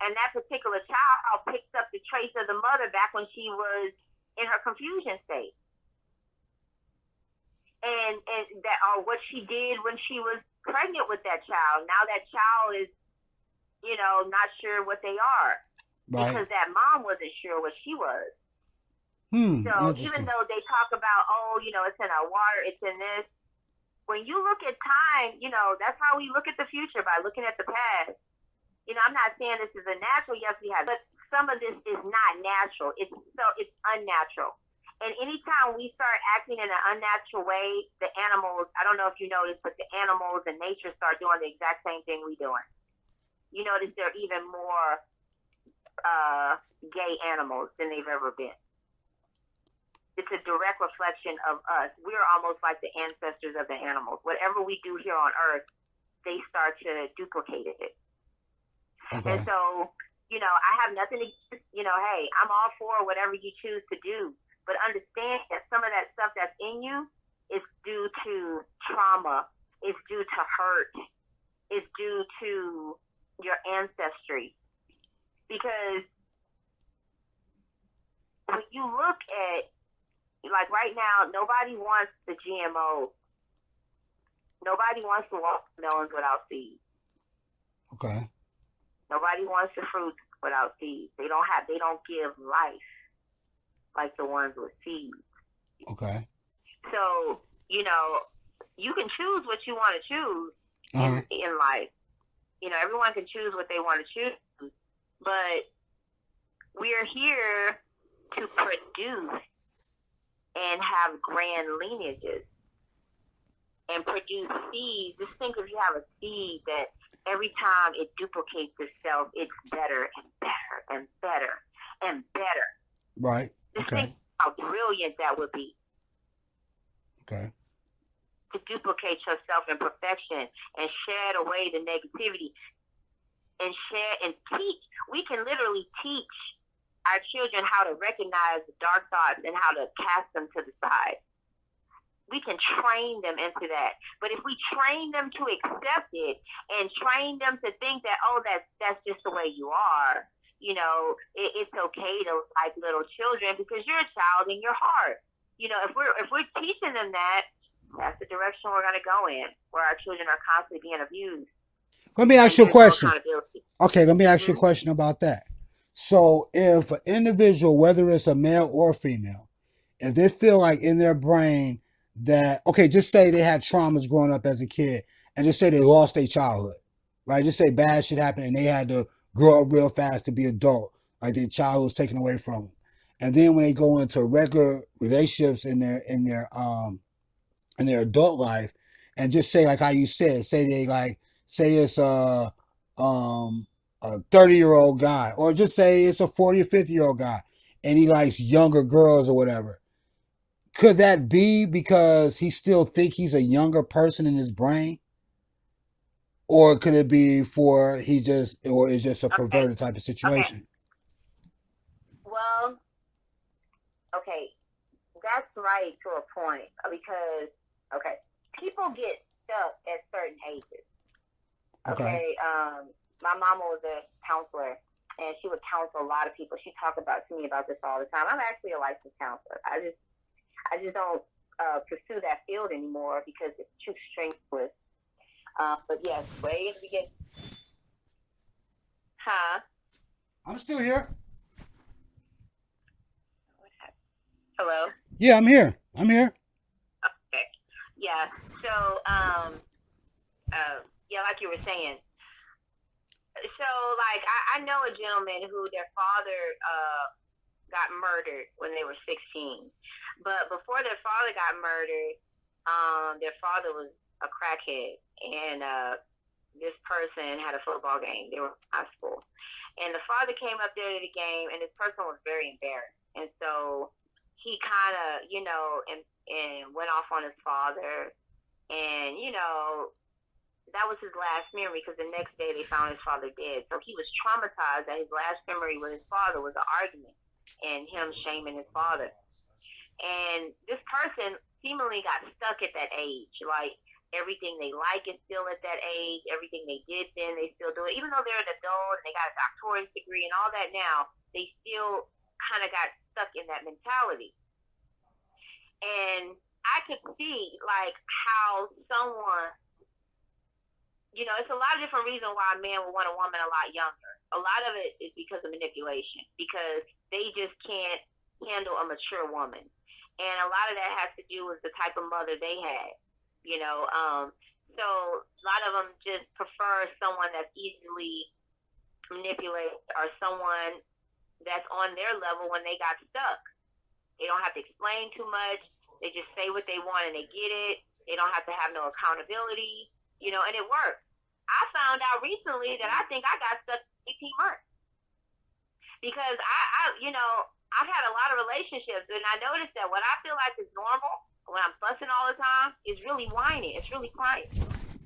and that particular child picks up the traits of the mother back when she was in her confusion state. And that or what she did when she was pregnant with that child. Now that child is, not sure what they are. Right. Because that mom wasn't sure what she was. So even though they talk about, it's in our water, it's in this. When you look at time, that's how we look at the future, by looking at the past. I'm not saying this is a natural, yes, we have, but some of this is not natural. It's unnatural. And anytime we start acting in an unnatural way, the animals, I don't know if you noticed, but the animals and nature start doing the exact same thing we're doing. You notice they're even more gay animals than they've ever been. It's a direct reflection of us. We're almost like the ancestors of the animals. Whatever we do here on Earth, they start to duplicate it. Okay. And so, I have nothing to, hey, I'm all for whatever you choose to do. But understand that some of that stuff that's in you is due to trauma, is due to hurt, is due to your ancestry. Because when you look at, like right now, nobody wants the GMO. Nobody wants to walk melons without seeds. Okay. Nobody wants the fruits without seeds. They don't give life like the ones with seeds. Okay. So, you can choose what you want to choose in life. Everyone can choose what they want to choose. But we're here to produce and have grand lineages and produce seeds. Just think if you have a seed that every time it duplicates itself, it's better and better and better and better. Right. Just think how brilliant that would be. Okay. To duplicate yourself in perfection and shed away the negativity and share and teach. We can literally teach our children how to recognize the dark thoughts and how to cast them to the side. We can train them into that. But if we train them to accept it and train them to think that, that's just the way you are, it's okay to like little children because you're a child in your heart. If we're teaching them that, that's the direction we're going to go in, where our children are constantly being abused. Let me ask you a question. Okay, let me ask you a Mhm. question about that. So, if an individual, whether it's a male or female, if they feel like in their brain that, okay, just say they had traumas growing up as a kid, and just say they lost their childhood, right? Just say bad shit happened and they had to grow up real fast to be adult, like their childhood was taken away from them. And then when they go into regular relationships in their adult life, and just say like how you said, say it's a 30-year-old guy, or just say it's a 40 or 50-year-old guy, and he likes younger girls or whatever. Could that be because he still think he's a younger person in his brain? Or could it be or it's just a perverted type of situation? Well, okay, that's right to a point, because people get stuck at certain ages. Okay. My mama was a counselor, and she would counsel a lot of people. She talked to me about this all the time. I'm actually a licensed counselor. I just don't pursue that field anymore because it's too strenuous. But yes, way in the beginning. Huh? I'm still here. Hello? Yeah, I'm here. Okay. Yeah. So, like you were saying. So, like, I know a gentleman who their father got murdered when they were 16. But before their father got murdered, their father was a crackhead. And this person had a football game. They were in high school. And the father came up there to the game, and this person was very embarrassed. And so he kind of, and went off on his father. And, that was his last memory, because the next day they found his father dead. So he was traumatized that his last memory with his father was an argument and him shaming his father. And this person seemingly got stuck at that age. Like, everything they like is still at that age. Everything they did then, they still do it. Even though they're an adult and they got a doctorate degree and all that now, they still kind of got stuck in that mentality. And I could see, like, how someone, it's a lot of different reasons why a man would want a woman a lot younger. A lot of it is because of manipulation, because they just can't handle a mature woman. And a lot of that has to do with the type of mother they had, So a lot of them just prefer someone that's easily manipulated, or someone that's on their level when they got stuck. They don't have to explain too much. They just say what they want and they get it. They don't have to have no accountability, and it works. I found out recently that I think I got stuck 18 months because I've had a lot of relationships, and I noticed that what I feel like is normal when I'm fussing all the time is really whining. It's really crying.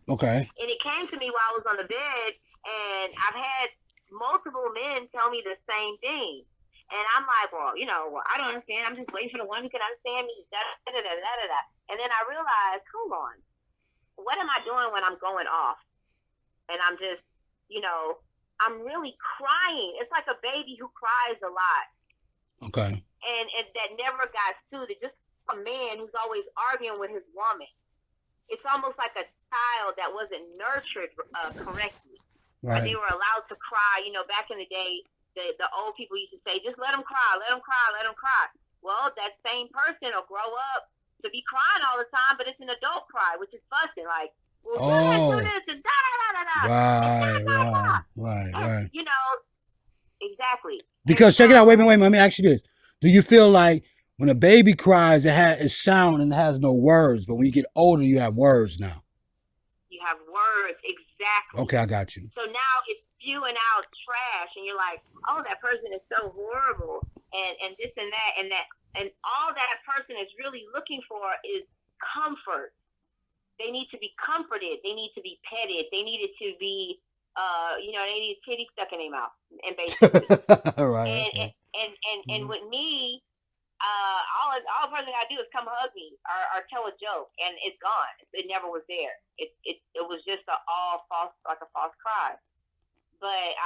Okay. And it came to me while I was on the bed, and I've had multiple men tell me the same thing. And I'm like, well, I don't understand. I'm just waiting for the one who can understand me. And then I realized, hold on. What am I doing when I'm going off? And I'm just, I'm really crying. It's like a baby who cries a lot. Okay. And that never got soothed. Just a man who's always arguing with his woman. It's almost like a child that wasn't nurtured correctly. Right. They were allowed to cry. Back in the day, the old people used to say, just let them cry, let them cry, let them cry. Well, that same person will grow up to be crying all the time, but it's an adult cry, which is fussing. Like, well, do this and Right. Exactly. Because check it out. Wait. Let me ask you this: do you feel like when a baby cries, it's sound and it has no words, but when you get older, you have words now? You have words, exactly. Okay, I got you. So now it's spewing out trash, and you're like, oh, that person is so horrible, and this and that, and all that person is really looking for is comfort. They need to be comforted. They need to be petted. They needed to be, they need titty stuck in their mouth, and basically. Right. And with me, all the person gotta do is come hug me or tell a joke, and it's gone. It never was there. It was just a false cry. But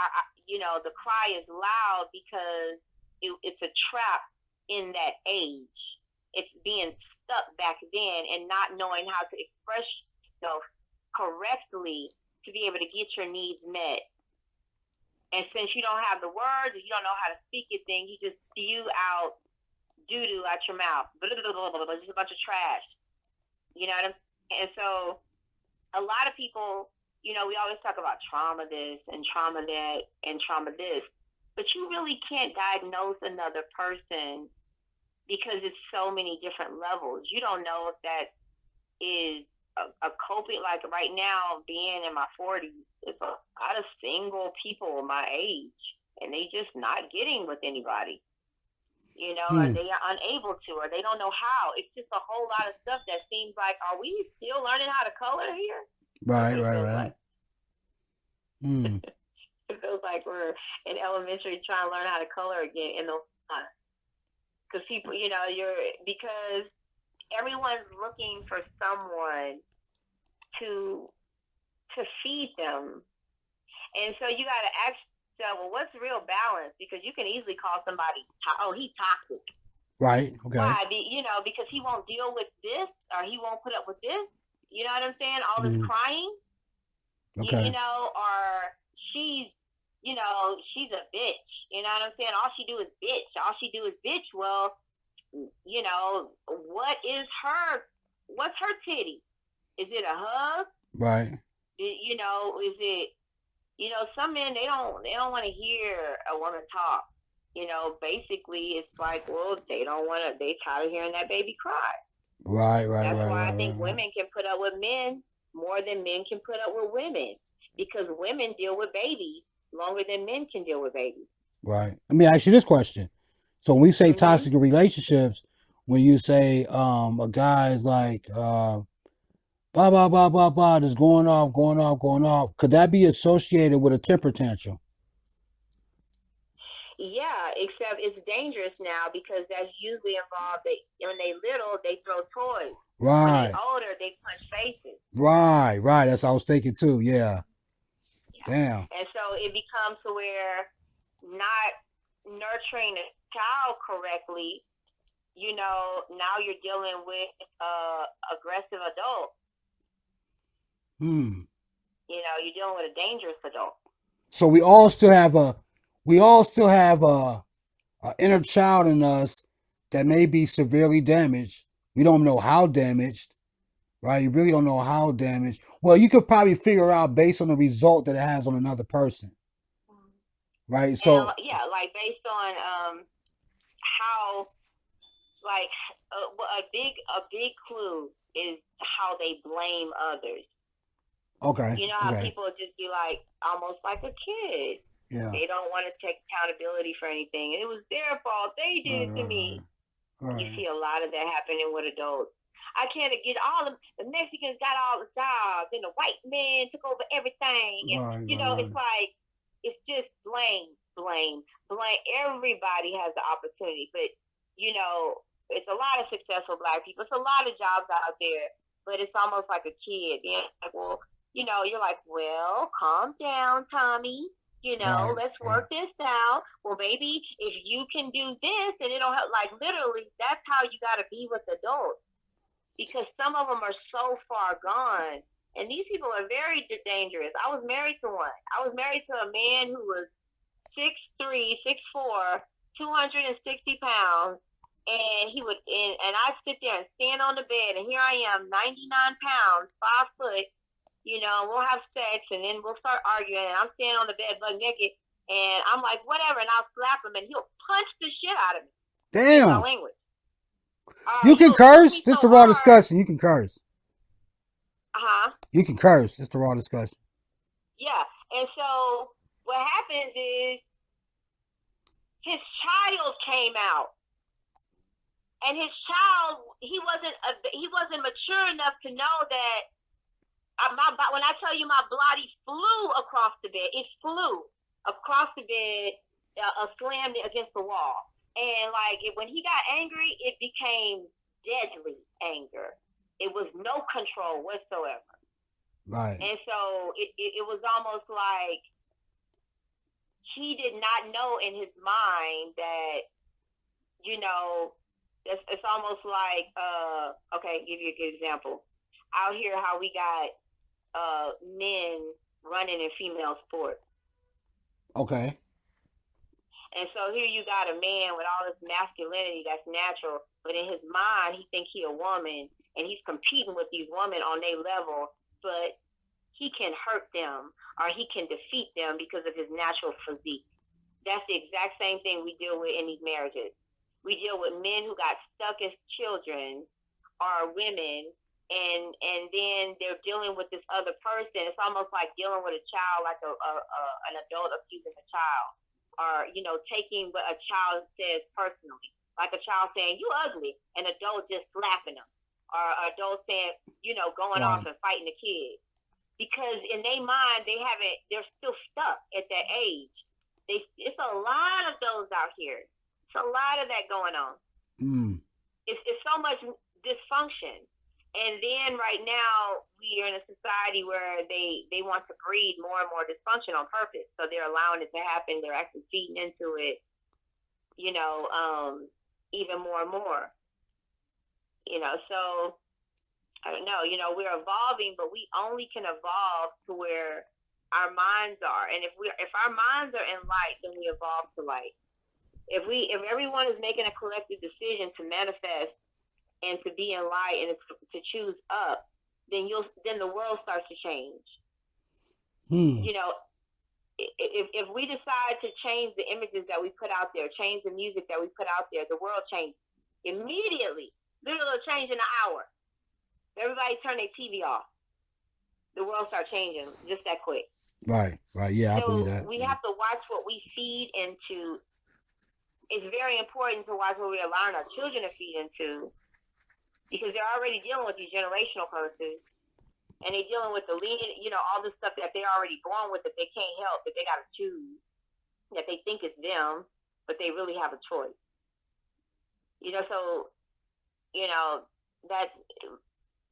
the cry is loud because it's a trap in that age. It's being stuck back then and not knowing how to express yourself correctly to be able to get your needs met. And since you don't have the words, you don't know how to speak it, then you just spew out doo-doo out your mouth. Just a bunch of trash. You know what I'm saying? And so a lot of people, you know, we always talk about trauma this and trauma that and trauma this. But you really can't diagnose another person because it's so many different levels. You don't know if that is a coping, like right now, being in my 40s, it's a lot of single people my age, and they just not getting with anybody. You know, or they are unable to, or they don't know how. It's just a whole lot of stuff that seems like, are we still learning how to color here? Right. Like. It feels like we're in elementary trying to learn how to color again in the because people, you know, because everyone's looking for someone to feed them, and so you got to ask yourself, well, what's real balance? Because you can easily call somebody, oh, he's toxic. Right. Okay. Why? You know, because he won't deal with this, or he won't put up with this. You know what I'm saying? All this crying. Okay. You know, or she's, you know, she's a bitch. You know what I'm saying? All she do is bitch. All she do is bitch. Well, you know, what's her titty? Is it a hug? Right. You know, is it, you know, some men, they don't want to hear a woman talk. You know, basically it's like, well, they tired of hearing that baby cry. Right. That's why I think women can put up with men more than men can put up with women, because women deal with babies longer than men can deal with babies. Right. Let me ask you this question. So when we say toxic relationships, when you say a guy is like blah blah blah blah blah, just going off, could that be associated with a temper tantrum? Yeah, except it's dangerous now because that's usually involved. When they little, they throw toys. Right. When they older, they punch faces. Right. That's what I was thinking too. Yeah. Damn. And so it becomes to where not nurturing a child correctly, you know, now you're dealing with aggressive adult. You know, you're dealing with a dangerous adult. So we all still have a inner child in us that may be severely damaged. We don't know how damaged, right? You really don't know how damaged. Well, you could probably figure out based on the result that it has on another person, right? So yeah, like based on how, like a big clue is how they blame others. Okay. You know how people just be like almost like a kid. Yeah. They don't want to take accountability for anything. It was their fault. They did it to me. Right. You see a lot of that happening with adults. I can't get all the Mexicans got all the jobs and the white men took over everything. And, you know, it's like, it's just blame. Everybody has the opportunity. But, you know, it's a lot of successful Black people. It's a lot of jobs out there. But it's almost like a kid. Being like, well, you know, you're like, well, calm down, Tommy. You know, let's work this out. Well, baby, if you can do this, and it'll help. Like, literally, that's how you got to be with adults. Because some of them are so far gone. And these people are very dangerous. I was married to one. I was married to a man who was 6'3", 6'4", 260 pounds. And he would, and I'd sit there and stand on the bed. And here I am, 99 pounds, 5 foot. You know, we'll have sex, and then we'll start arguing, and I'm standing on the bed butt naked, and I'm like, whatever, and I'll slap him, and he'll punch the shit out of me. Damn. My language. You can curse? This is the raw discussion. You can curse. You can curse. It's the raw discussion. Yeah, and so what happens is his child came out, and his child, he wasn't mature enough to know that. When I tell you my body flew across the bed, it flew across the bed, slammed it against the wall. And when he got angry, it became deadly anger. It was no control whatsoever. Right. And so it was almost like he did not know in his mind that, you know, It's almost like okay, give you a good example. Out here, how we got men running in female sports. Okay. And so here you got a man with all this masculinity that's natural, but in his mind he thinks he a woman, and he's competing with these women on their level, but he can hurt them or he can defeat them because of his natural physique. That's the exact same thing we deal with in these marriages. We deal with men who got stuck as children or women, and then they're dealing with this other person. It's almost like dealing with a child, like an adult abusing a child, or taking what a child says personally, like a child saying you ugly, an adult just slapping them, or an adult saying going off and fighting the kid, because in their mind they're still stuck at that age. It's a lot of those out here. It's a lot of that going on. It's so much dysfunction. And then right now we are in a society where they want to breed more and more dysfunction on purpose. So they're allowing it to happen. They're actually feeding into it, even more and more. So I don't know. We're evolving, but we only can evolve to where our minds are. And if our minds are in light, then we evolve to light. If everyone is making a collective decision to manifest and to be in light and to choose up, then the world starts to change. If we decide to change the images that we put out there, change the music that we put out there, the world changes immediately. Literally change in an hour. Everybody turn their TV off. The world starts changing just that quick. Right. Yeah, so I believe that. We have to watch what we feed into. It's very important to watch what we allow our children to feed into, because they're already dealing with these generational curses, and they're dealing with the all this stuff that they're already born with that they can't help, that they got to choose, that they think is them, but they really have a choice. So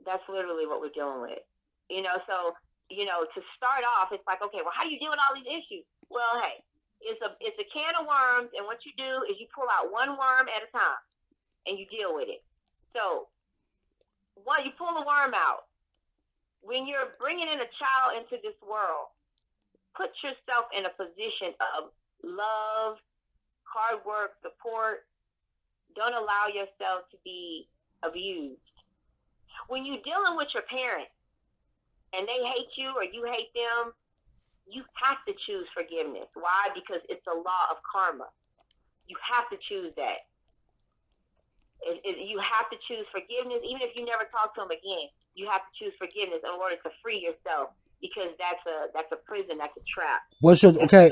that's literally what we're dealing with. So to start off, it's like, okay, well, how do you deal with all these issues? Well, hey, it's a can of worms, and what you do is you pull out one worm at a time, and you deal with it. So, you pull the worm out. When you're bringing in a child into this world, put yourself in a position of love, hard work, support. Don't allow yourself to be abused. When you're dealing with your parents and they hate you or you hate them, you have to choose forgiveness. Why? Because it's a law of karma. You have to choose that. You have to choose forgiveness. Even if you never talk to them again, you have to choose forgiveness in order to free yourself, because that's a prison, that's a trap. What's your okay?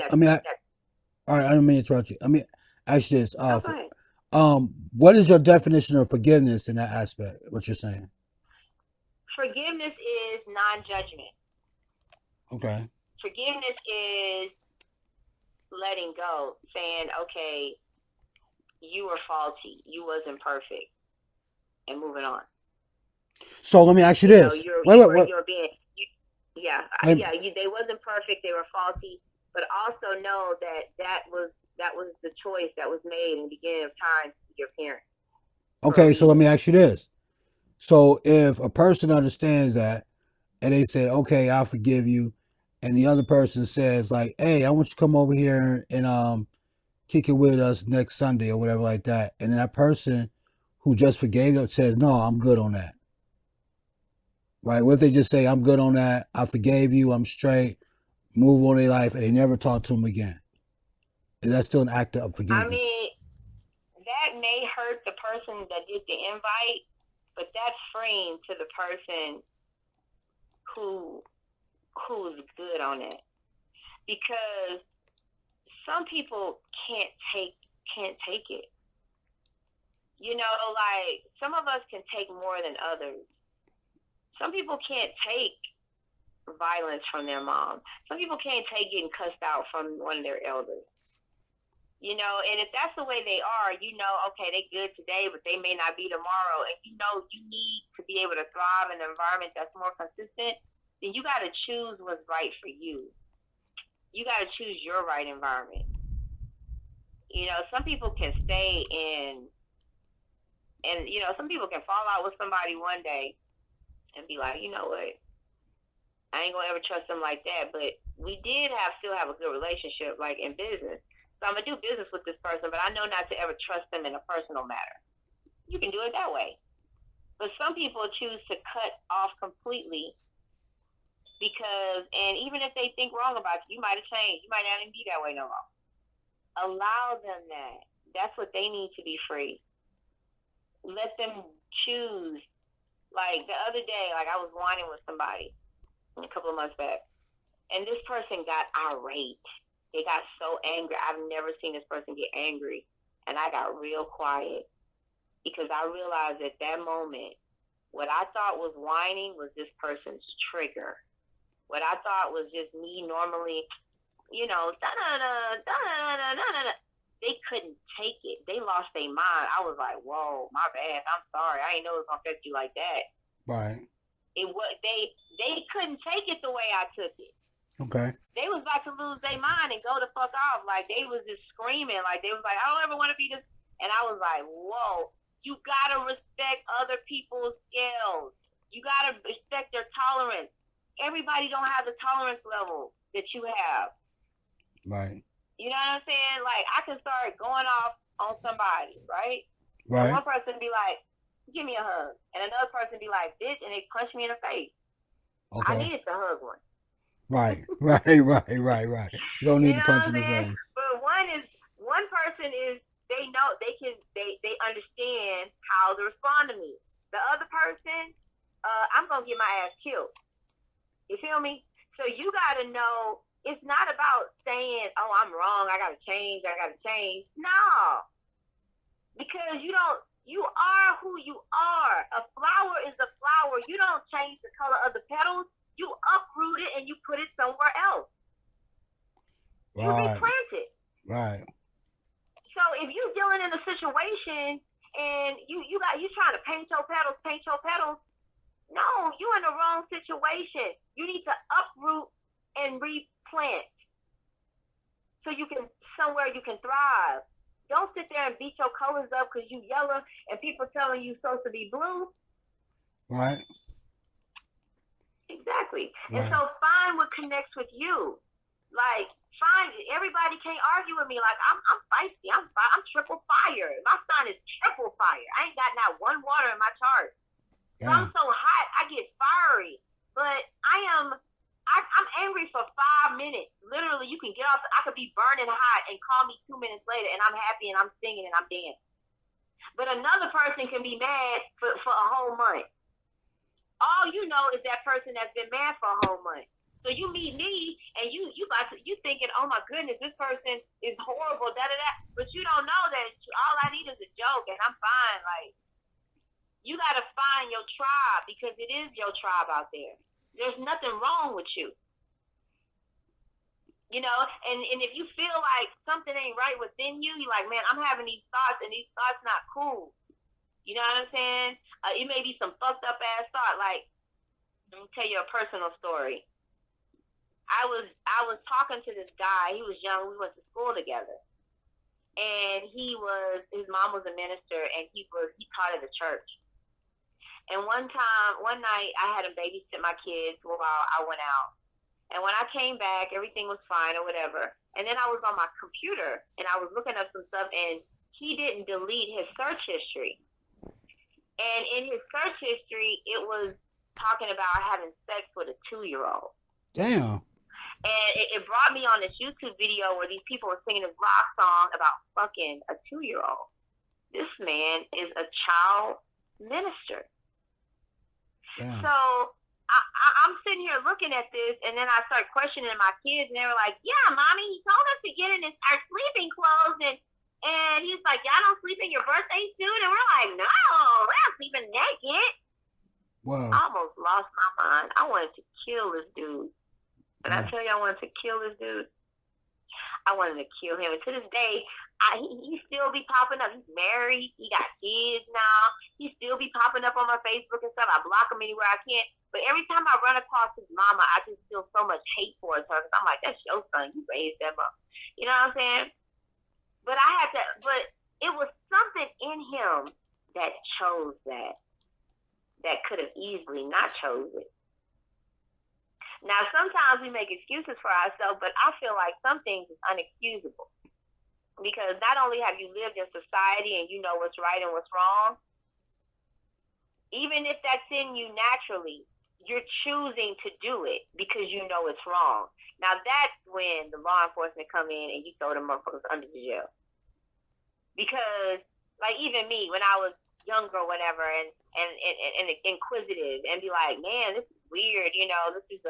All right, I don't mean to interrupt you. Ask this. What is your definition of forgiveness in that aspect? What you're saying? Forgiveness is non-judgment. Okay. Forgiveness is letting go, saying, okay, you were faulty, you wasn't perfect, and moving on. So let me ask you this. They wasn't perfect, they were faulty, but also know that was the choice that was made in the beginning of time to your parents. Okay, so let me ask you this. So if a person understands that and they say, okay, I'll forgive you, and the other person says like, hey, I want you to come over here and kick it with us next Sunday or whatever like that, and then that person who just forgave them says, no, I'm good on that. Right? What if they just say, I'm good on that, I forgave you, I'm straight, move on their life, and they never talk to them again? Is that still an act of forgiveness? I mean, that may hurt the person that did the invite, but that's freeing to the person who's good on it. Because some people can't take it. Like some of us can take more than others. Some people can't take violence from their mom. Some people can't take getting cussed out from one of their elders. And if that's the way they are, okay, they good today, but they may not be tomorrow. And you need to be able to thrive in an environment that's more consistent, then you got to choose what's right for you. You got to choose your right environment. Some people can stay in And, you know, some people can fall out with somebody one day and be like, you know what, I ain't gonna ever trust them like that. But we did still have a good relationship, like in business. So I'm gonna do business with this person, but I know not to ever trust them in a personal matter. You can do it that way. But some people choose to cut off completely because, and even if they think wrong about you, you might have changed. You might not even be that way no more. Allow them that. That's what they need to be free. Let them choose. Like the other day, like I was whining with somebody a couple of months back, and this person got irate. They got so angry. I've never seen this person get angry. And I got real quiet because I realized at that moment, what I thought was whining was this person's trigger. What I thought was just me normally, you know, they couldn't take it. They lost their mind. I was like, whoa, my bad. I'm sorry. I didn't know it was going to affect you like that. Right. They couldn't take it the way I took it. Okay. They was about to lose their mind and go the fuck off. Like, they was just screaming. Like, they was like, I don't ever want to be this. And I was like, whoa, you got to respect other people's skills. You got to respect their tolerance. Everybody don't have the tolerance level that you have. Right. You know what I'm saying? Like, I can start going off on somebody, right? Right. And one person be like, give me a hug. And another person be like, bitch, and they punch me in the face. Okay. I needed to hug one. Right. You don't need to punch in the face. But one person is, they know they understand how to respond to me. The other person, I'm gonna get my ass killed. You feel me? So you gotta know it's not about saying, oh, I'm wrong, I gotta change. No. Because you are who you are. A flower is a flower. You don't change the color of the petals. You uproot it and you put it somewhere else. Right. You replant it. Right. So if you're dealing in a situation and you trying to paint your petals, no, you're in the wrong situation. You need to uproot and replant so you can thrive. Don't sit there and beat your colors up because you yellow and people telling you supposed to be blue. Right. Exactly. Right. And so find what connects with you. Like, everybody can't argue with me. Like, I'm feisty. I'm triple fire. My sun is triple fire. I ain't got not one water in my chart. So I'm so hot, I get fiery. But I'm angry for 5 minutes. Literally, you can get off. I could be burning hot and call me 2 minutes later, and I'm happy and I'm singing and I'm dancing. But another person can be mad for a whole month. All you know is that person that's been mad for a whole month. So you meet me and you thinking, oh my goodness, this person is horrible, but you don't know that all I need is a joke and I'm fine. Like, you gotta find your tribe because it is your tribe out there. There's nothing wrong with you. You know, and if you feel like something ain't right within you, you're like, man, I'm having these thoughts and these thoughts not cool. You know what I'm saying? It may be some fucked up ass thought. Like, let me tell you a personal story. I was talking to this guy. He was young. We went to school together, and his mom was a minister, and he taught at a church. And one night, I had him babysit my kids while I went out. And when I came back, everything was fine or whatever. And then I was on my computer, and I was looking up some stuff, and he didn't delete his search history. And in his search history, it was talking about having sex with a 2-year-old. Damn. And it brought me on this YouTube video where these people were singing this rock song about fucking a 2-year-old. This man is a child minister. Damn. So I'm sitting here looking at this, and then I start questioning my kids, and they were like, yeah, mommy, he told us to get in our sleeping clothes, and he's like, y'all don't sleep in your birthday suit? And we're like, no, we're not sleeping naked. Wow. I almost lost my mind. I wanted to kill this dude. When I tell you I wanted to kill this dude, I wanted to kill him. And to this day, he still be popping up. He's married. He got kids now. He still be popping up on my Facebook and stuff. I block him anywhere I can. But every time I run across his mama, I just feel so much hate towards her. Because I'm like, that's your son. You raised them up. You know what I'm saying? But it was something in him that chose that could have easily not chose it. Now, sometimes we make excuses for ourselves, but I feel like some things is unexcusable. Because not only have you lived in society and you know what's right and what's wrong, even if that's in you naturally, you're choosing to do it because you know it's wrong. Now, that's when the law enforcement come in and you throw them motherfuckers under the jail. Because, like, even me, when I was younger or whatever, and inquisitive, and be like, man, this is weird, this is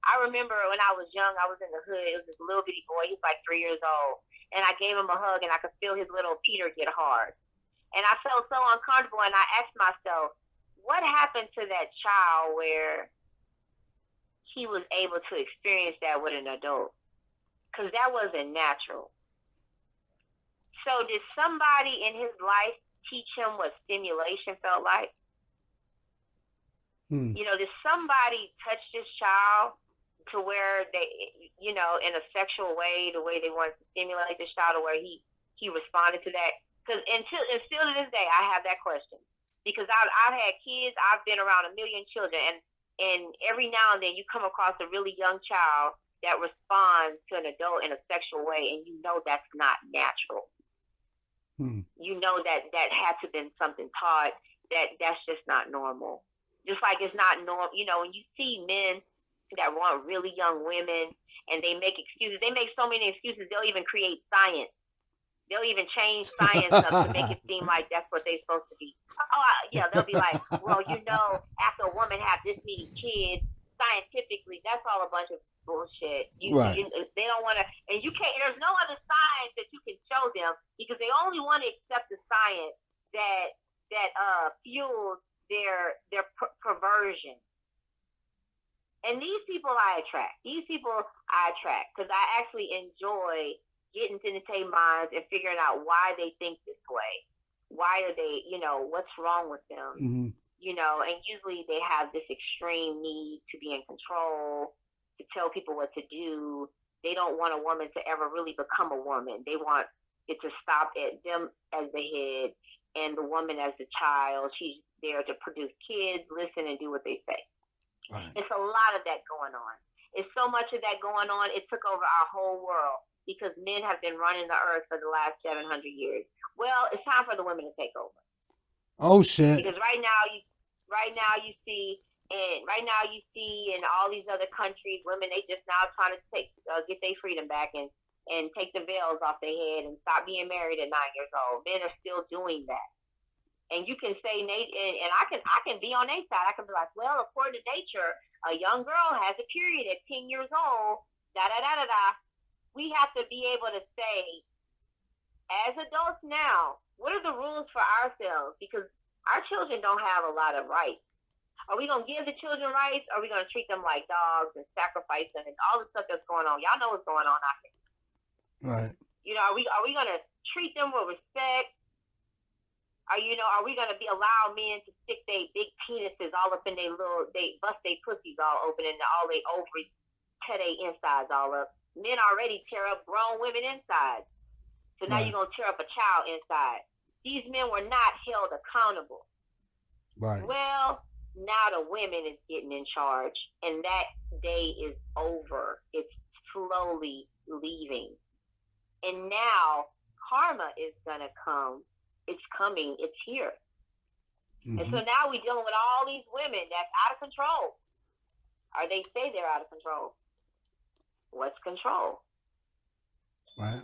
I remember when I was young, I was in the hood, it was this little bitty boy, he's like 3 years old, and I gave him a hug, and I could feel his little Peter get hard. And I felt so uncomfortable, and I asked myself, what happened to that child where he was able to experience that with an adult? Because that wasn't natural. So did somebody in his life teach him what stimulation felt like? Did somebody touch this child to where they, in a sexual way, the way they wanted to stimulate this child, to where he responded to that? Because still to this day, I have that question. Because I've had kids, I've been around a million children, and every now and then you come across a really young child that responds to an adult in a sexual way, and you know that's not natural. You know that had to have been something taught, that's just not normal. Just like it's not normal, when you see men that want really young women and they make excuses, they make so many excuses, they'll even create science. They'll even change science up to make it seem like that's what they're supposed to be. They'll be like, well, after a woman have this many kids, scientifically, that's all a bunch of bullshit. They don't want to, and you can't, there's no other science that you can show them, because they only want to accept the science that fuels their perversion. And these people I attract because I actually enjoy getting into their minds and figuring out why they think this way. Why are they, what's wrong with them? And usually they have this extreme need to be in control, to tell people what to do. They don't want a woman to ever really become a woman. They want it to stop at them as the head and the woman as the child. She's there to produce kids, listen, and do what they say. Right. It's a lot of that going on. It's so much of that going on, it took over our whole world, because men have been running the earth for the last 700 years. Well, it's time for the women to take over. Oh shit! Because right now you see in all these other countries, women, they just now trying to get their freedom back and take the veils off their head and stop being married at 9 years old. Men are still doing that. And you can say, and I can be on their side. I can be like, well, according to nature, a young girl has a period at 10 years old. We have to be able to say, as adults now, what are the rules for ourselves? Because our children don't have a lot of rights. Are we going to give the children rights? Or are we going to treat them like dogs and sacrifice them and all the stuff that's going on? Y'all know what's going on out there. Right. Are we going to treat them with respect? Are we going to allow men to stick their big penises all up in they bust their pussies all open and all their ovaries, tear their insides all up? Men already tear up grown women inside. So now You're going to tear up a child inside. These men were not held accountable. Right. Well, now the women is getting in charge, and that day is over. It's slowly leaving. And now karma is going to come. It's coming. It's here. Mm-hmm. And so now we're dealing with all these women that's out of control. Or they say they're out of control. What's control? Right.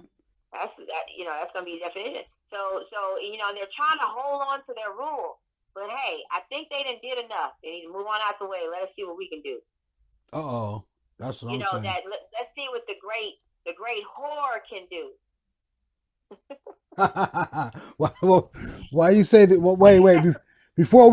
That's going to be the definition. So they're trying to hold on to their rules. But hey, I think they done did enough. They need to move on out the way. Let us see what we can do. That's what I'm saying. Let's see what the great whore can do. Why you say that? Well, wait. Before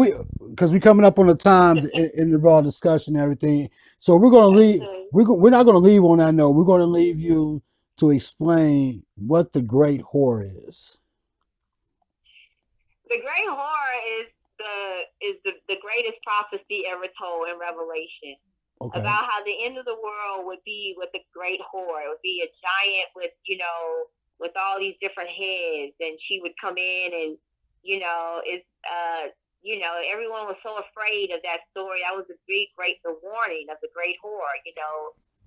because we're coming up on the time in the raw discussion and everything. So we're gonna leave. We're not gonna leave on that note. We're gonna leave you to explain what the great whore is. The great whore is the greatest prophecy ever told in Revelation. Okay. About how the end of the world would be with the great whore. It would be a giant with all these different heads, and she would come in It's everyone was so afraid of that story. That was the warning of the great whore,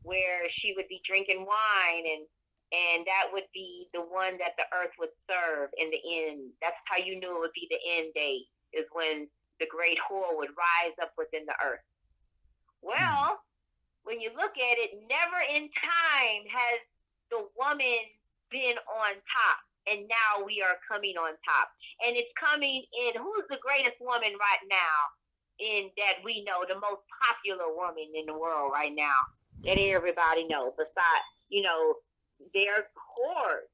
where she would be drinking wine, and that would be the one that the earth would serve in the end. That's how you knew it would be the end date, is when the great whore would rise up within the earth. Well, when you look at it, never in time has the woman been on top, and now we are coming on top. And it's coming in, who's the greatest woman right now in that we know, the most popular woman in the world right now that everybody knows, besides, they're whores,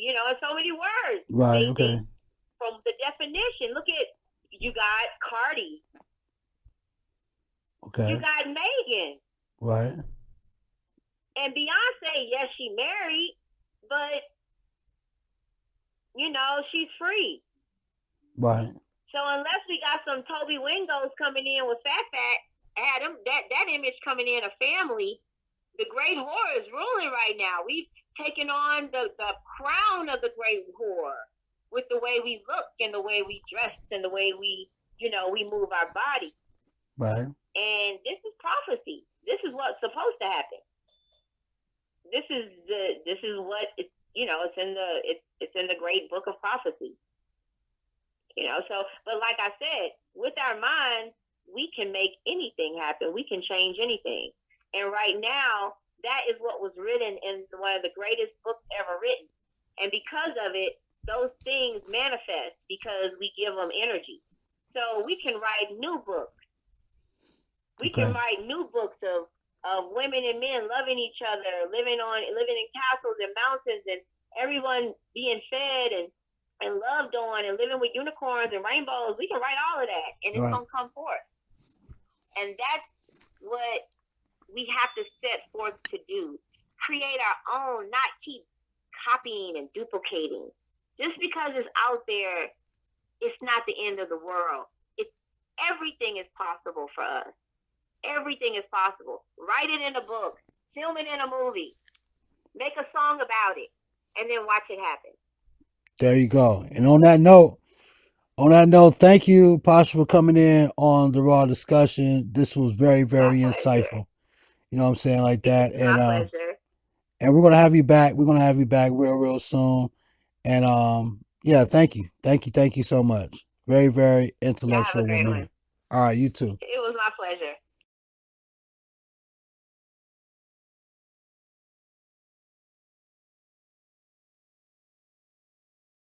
in so many words. Right, okay. From the definition, look at, you got Cardi. Okay. You got Megan. Right. And Beyonce, yes, she married, but, she's free. Right. So unless we got some Toby Wingos coming in with Fat Adam, that image coming in a family, the great whore is ruling right now. We've taken on the crown of the great whore with the way we look and the way we dress and the way we move our body. Right. And this is prophecy. This is what's supposed to happen. This is what it's in the great book of prophecy. But like I said, with our minds, we can make anything happen. We can change anything. And right now, that is what was written in one of the greatest books ever written. And because of it, those things manifest because we give them energy. So we can write new books. We can write new books of women and men loving each other, living in castles and mountains, and everyone being fed and loved on, and living with unicorns and rainbows. We can write all of that, and it's going to come forth. And that's what we have to set forth to do. Create our own, not keep copying and duplicating. Just because it's out there, it's not the end of the world. Everything is possible for us. Everything is possible. Write it in a book. Film it in a movie. Make a song about it. And then watch it happen. There you go. And on that note, thank you, Pasha, for coming in on the Raw discussion. This was very, very insightful. You know what I'm saying? Like that. It's my pleasure. And we're gonna have you back. We're gonna have you back real soon. And thank you. Thank you so much. Very, very intellectual woman. All right, you too. It was my pleasure.